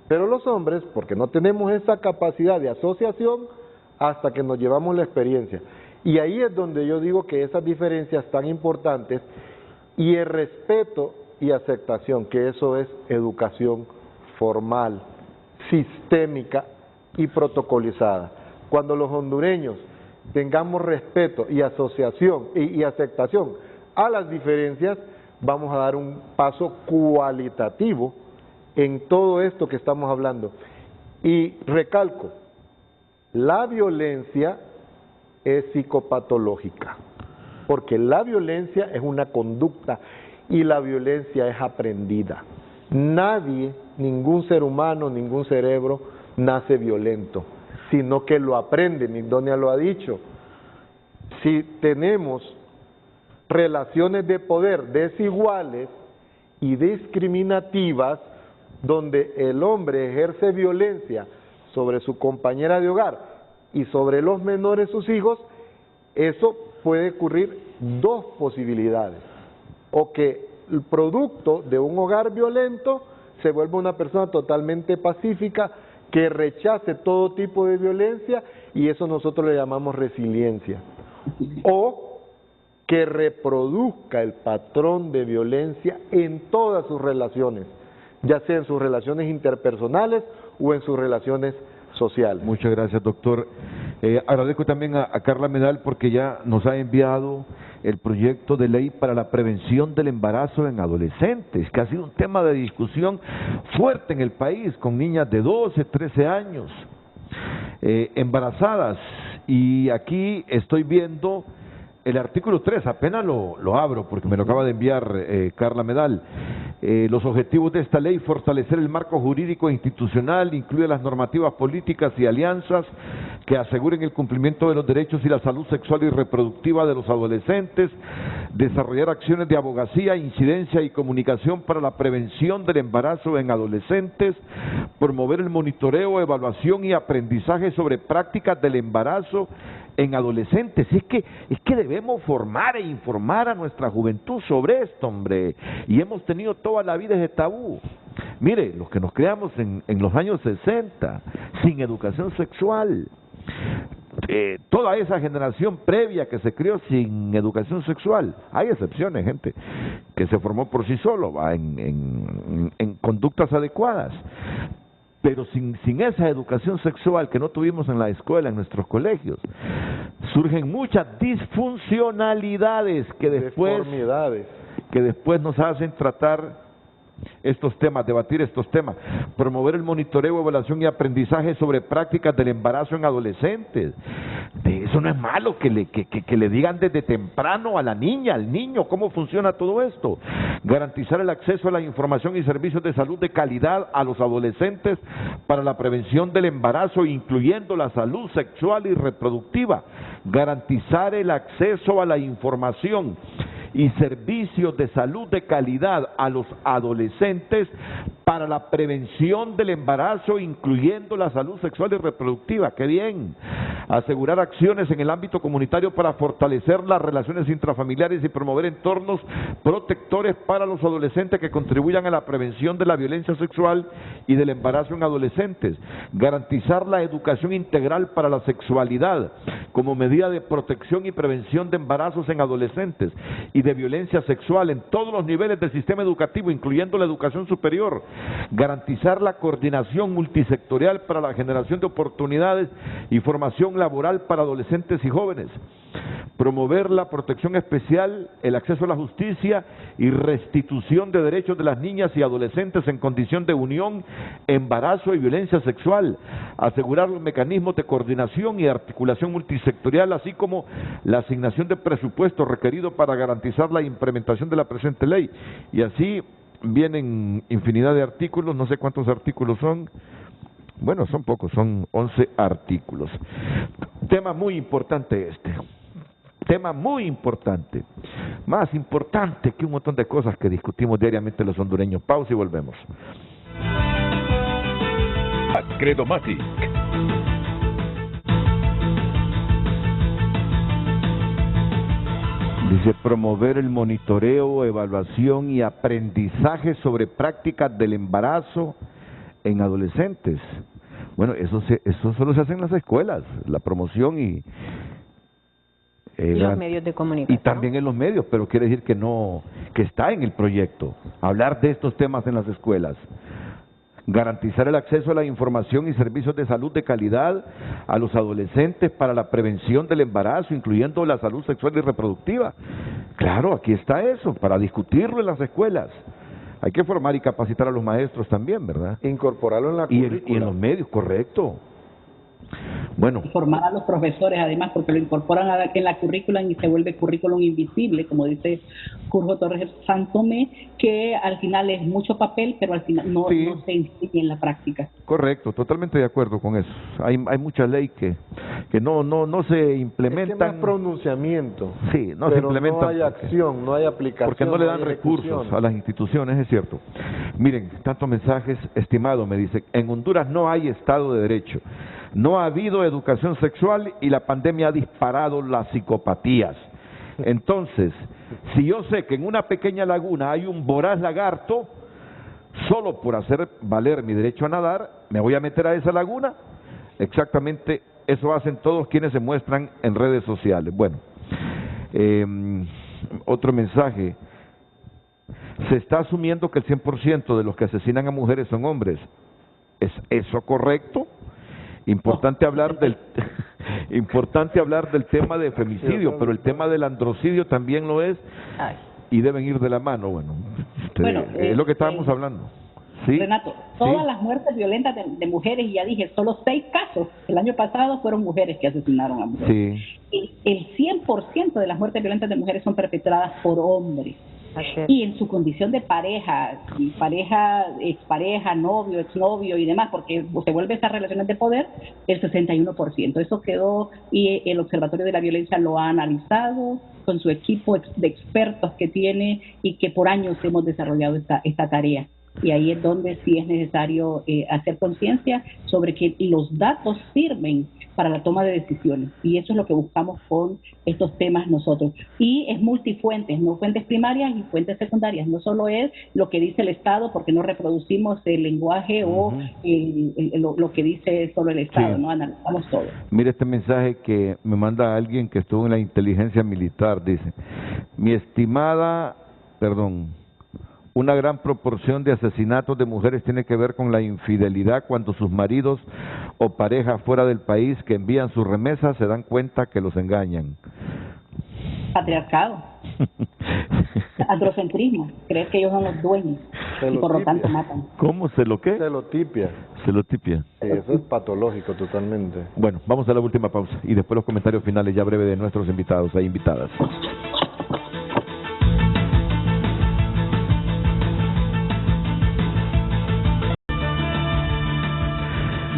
Pero los hombres, porque no tenemos esa capacidad de asociación hasta que nos llevamos la experiencia. Y ahí es donde yo digo que esas diferencias tan importantes y el respeto y aceptación, que eso es educación formal, sistémica y protocolizada. Cuando los hondureños tengamos respeto y asociación y aceptación a las diferencias, vamos a dar un paso cualitativo en todo esto que estamos hablando. Y recalco, la violencia es psicopatológica, porque la violencia es una conducta y la violencia es aprendida. Nadie, ningún ser humano, ningún cerebro nace violento, sino que lo aprende. Migdonia lo ha dicho. Si tenemos relaciones de poder desiguales y discriminativas, donde el hombre ejerce violencia sobre su compañera de hogar y sobre los menores, sus hijos, eso puede ocurrir dos posibilidades: o que el producto de un hogar violento se vuelva una persona totalmente pacífica, que rechace todo tipo de violencia, y eso nosotros le llamamos resiliencia, o que reproduzca el patrón de violencia en todas sus relaciones, ya sea en sus relaciones interpersonales o en sus relaciones sociales. Muchas gracias, doctor. Agradezco también a Carla Medal porque ya nos ha enviado el proyecto de ley para la prevención del embarazo en adolescentes, que ha sido un tema de discusión fuerte en el país, con niñas de 12, 13 años embarazadas. Y aquí estoy viendo el artículo 3, apenas lo abro porque me lo acaba de enviar Carla Medal. Los objetivos de esta ley: fortalecer el marco jurídico e institucional, incluye las normativas políticas y alianzas que aseguren el cumplimiento de los derechos y la salud sexual y reproductiva de los adolescentes, desarrollar acciones de abogacía, incidencia y comunicación para la prevención del embarazo en adolescentes, promover el monitoreo, evaluación y aprendizaje sobre prácticas del embarazo en adolescentes. Es que debemos formar e informar a nuestra juventud sobre esto, hombre, y hemos tenido toda la vida ese tabú. Mire, los que nos creamos en los años 60, sin educación sexual, toda esa generación previa que se crió sin educación sexual, hay excepciones, gente, que se formó por sí solo, en conductas adecuadas, pero sin esa educación sexual que no tuvimos en la escuela, en nuestros colegios, surgen muchas disfuncionalidades que después nos hacen tratar estos temas, debatir estos temas. Promover el monitoreo, evaluación y aprendizaje sobre prácticas del embarazo en adolescentes. Eso no es malo, que le digan desde temprano a la niña, al niño, cómo funciona todo esto. Garantizar el acceso a la información y servicios de salud de calidad a los adolescentes para la prevención del embarazo, incluyendo la salud sexual y reproductiva. Garantizar el acceso a la información y servicios de salud de calidad a los adolescentes para la prevención del embarazo, incluyendo la salud sexual y reproductiva. ¡Qué bien! Asegurar acciones en el ámbito comunitario para fortalecer las relaciones intrafamiliares y promover entornos protectores para los adolescentes que contribuyan a la prevención de la violencia sexual y del embarazo en adolescentes. Garantizar la educación integral para la sexualidad como medida de protección y prevención de embarazos en adolescentes y de violencia sexual en todos los niveles del sistema educativo, incluyendo la educación superior. Garantizar la coordinación multisectorial para la generación de oportunidades y formación laboral para adolescentes y jóvenes. Promover la protección especial, el acceso a la justicia y restitución de derechos de las niñas y adolescentes en condición de unión, embarazo y violencia sexual. Asegurar los mecanismos de coordinación y articulación multisectorial, así como la asignación de presupuesto requerido para garantizar la implementación de la presente ley. Y así vienen infinidad de artículos, no sé cuántos artículos son. Bueno, son pocos, son 11 artículos. Tema muy importante este. tema muy importante, más importante que un montón de cosas que discutimos diariamente los hondureños. Pausa y volvemos. Credomatic. Dice, promover el monitoreo, evaluación y aprendizaje sobre prácticas del embarazo en adolescentes. Bueno, eso solo se hace en las escuelas, la promoción y los medios de comunicación. Y también en los medios, pero quiere decir que está en el proyecto, hablar de estos temas en las escuelas. Garantizar el acceso a la información y servicios de salud de calidad a los adolescentes para la prevención del embarazo, incluyendo la salud sexual y reproductiva. Claro, aquí está eso, para discutirlo en las escuelas. Hay que formar y capacitar a los maestros también, ¿verdad? Incorporarlo en la currícula. Y en los medios, correcto. Bueno. Formar a los profesores, además, porque lo incorporan en la currícula y se vuelve currículum invisible, como dice Curjo Torres Santomé, que al final es mucho papel, pero al final no se enseña en la práctica. Correcto, totalmente de acuerdo con eso. Hay mucha ley que no se implementan. Es que no hay pronunciamiento. Sí, no se implementan. No hay acción, no hay aplicación. Porque no le dan recursos a las instituciones, es cierto. Miren, tantos mensajes, estimado, me dice, en Honduras no hay Estado de Derecho. No ha habido educación sexual y la pandemia ha disparado las psicopatías. Entonces, si yo sé que en una pequeña laguna hay un voraz lagarto, solo por hacer valer mi derecho a nadar, me voy a meter a esa laguna. Exactamente eso hacen todos quienes se muestran en redes sociales. Bueno, otro mensaje. Se está asumiendo que el 100% de los que asesinan a mujeres son hombres. ¿Es eso correcto? Importante hablar del tema de femicidio, pero el tema del androcidio también lo es y deben ir de la mano. Bueno, es lo que estábamos hablando. ¿Sí? Renato, todas las muertes violentas de mujeres, y ya dije, solo 6 casos el año pasado fueron mujeres que asesinaron a mujeres. Sí. El 100% de las muertes violentas de mujeres son perpetradas por hombres. Y en su condición de pareja, expareja, novio, exnovio y demás, porque se vuelve esas relaciones de poder, el 61%. Eso quedó, y el Observatorio de la Violencia lo ha analizado con su equipo de expertos que tiene y que por años hemos desarrollado esta tarea. Y ahí es donde sí es necesario hacer conciencia sobre que los datos sirven para la toma de decisiones, y eso es lo que buscamos con estos temas nosotros. Y es multifuentes, no fuentes primarias y fuentes secundarias, no solo es lo que dice el Estado, porque no reproducimos el lenguaje o lo que dice solo el Estado, no analizamos todo. Mire este mensaje que me manda alguien que estuvo en la inteligencia militar, dice, una gran proporción de asesinatos de mujeres tiene que ver con la infidelidad cuando sus maridos o parejas fuera del país que envían sus remesas se dan cuenta que los engañan. Patriarcado. Androcentrismo. Creer que ellos son los dueños y por lo tanto matan. ¿Cómo? ¿Celotipia? Celotipia. Sí, eso es patológico totalmente. Bueno, vamos a la última pausa y después los comentarios finales ya breve de nuestros invitados e invitadas.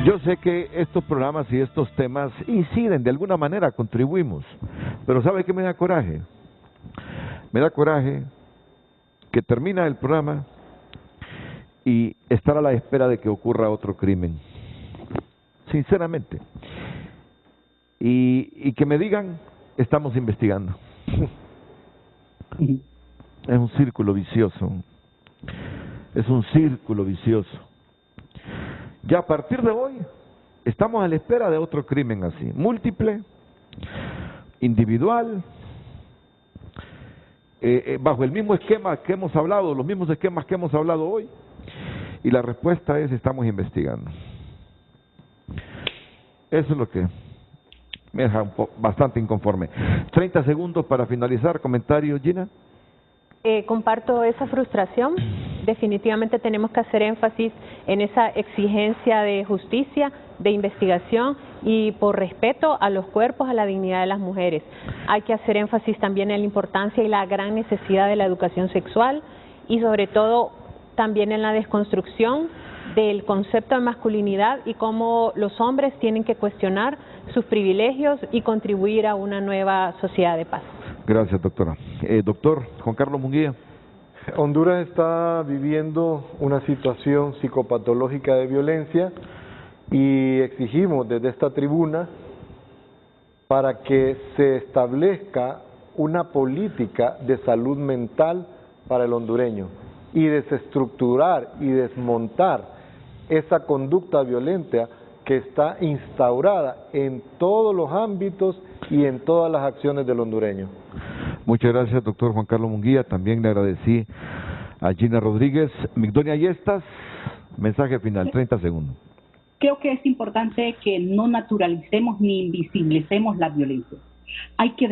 Yo sé que estos programas y estos temas inciden, de alguna manera contribuimos, pero ¿sabe qué me da coraje? Me da coraje que termina el programa y estar a la espera de que ocurra otro crimen, sinceramente, y que me digan, estamos investigando. Es un círculo vicioso, Ya a partir de hoy estamos a la espera de otro crimen así, múltiple, individual, bajo el mismo esquema que hemos hablado, los mismos esquemas que hemos hablado hoy, y la respuesta es estamos investigando. Eso es lo que me deja bastante inconforme. 30 segundos para finalizar. Comentario, Gina. Comparto esa frustración. Definitivamente tenemos que hacer énfasis en esa exigencia de justicia, de investigación y por respeto a los cuerpos, a la dignidad de las mujeres. Hay que hacer énfasis también en la importancia y la gran necesidad de la educación sexual y sobre todo también en la desconstrucción del concepto de masculinidad y cómo los hombres tienen que cuestionar sus privilegios y contribuir a una nueva sociedad de paz. Gracias, doctora. Doctor Juan Carlos Munguía. Honduras está viviendo una situación psicopatológica de violencia y exigimos desde esta tribuna para que se establezca una política de salud mental para el hondureño y desestructurar y desmontar esa conducta violenta que está instaurada en todos los ámbitos y en todas las acciones del hondureño. Muchas gracias, doctor Juan Carlos Munguía. También le agradecí a Gina Rodríguez. Migdonia Yestas, mensaje final, 30 segundos. Creo que es importante que no naturalicemos ni invisibilicemos la violencia. Hay que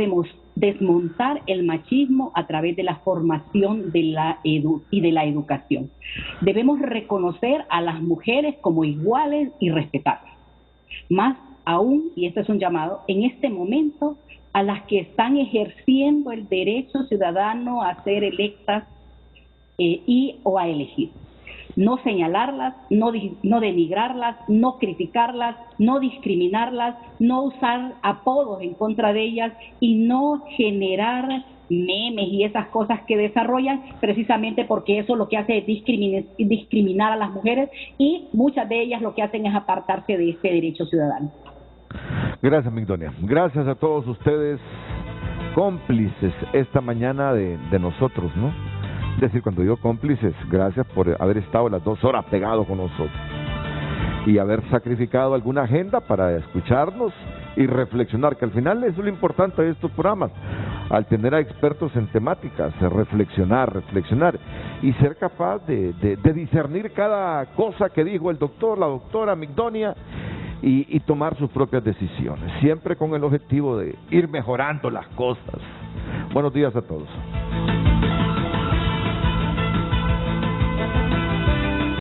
desmontar el machismo a través de la formación y de la educación. Debemos reconocer a las mujeres como iguales y respetarlas. Más aún, y este es un llamado, en este momento a las que están ejerciendo el derecho ciudadano a ser electas o a elegir. No señalarlas, no denigrarlas, no criticarlas, no discriminarlas, no usar apodos en contra de ellas y no generar memes y esas cosas que desarrollan precisamente porque eso lo que hace es discriminar a las mujeres y muchas de ellas lo que hacen es apartarse de este derecho ciudadano. Gracias, Migdonia. Gracias a todos ustedes, cómplices esta mañana de nosotros, ¿no? Es decir, cuando digo cómplices, gracias por haber estado las 2 horas pegados con nosotros y haber sacrificado alguna agenda para escucharnos y reflexionar, que al final eso es lo importante de estos programas, al tener a expertos en temáticas, reflexionar y ser capaz de discernir cada cosa que dijo el doctor, la doctora Migdonia y tomar sus propias decisiones, siempre con el objetivo de ir mejorando las cosas. Buenos días a todos.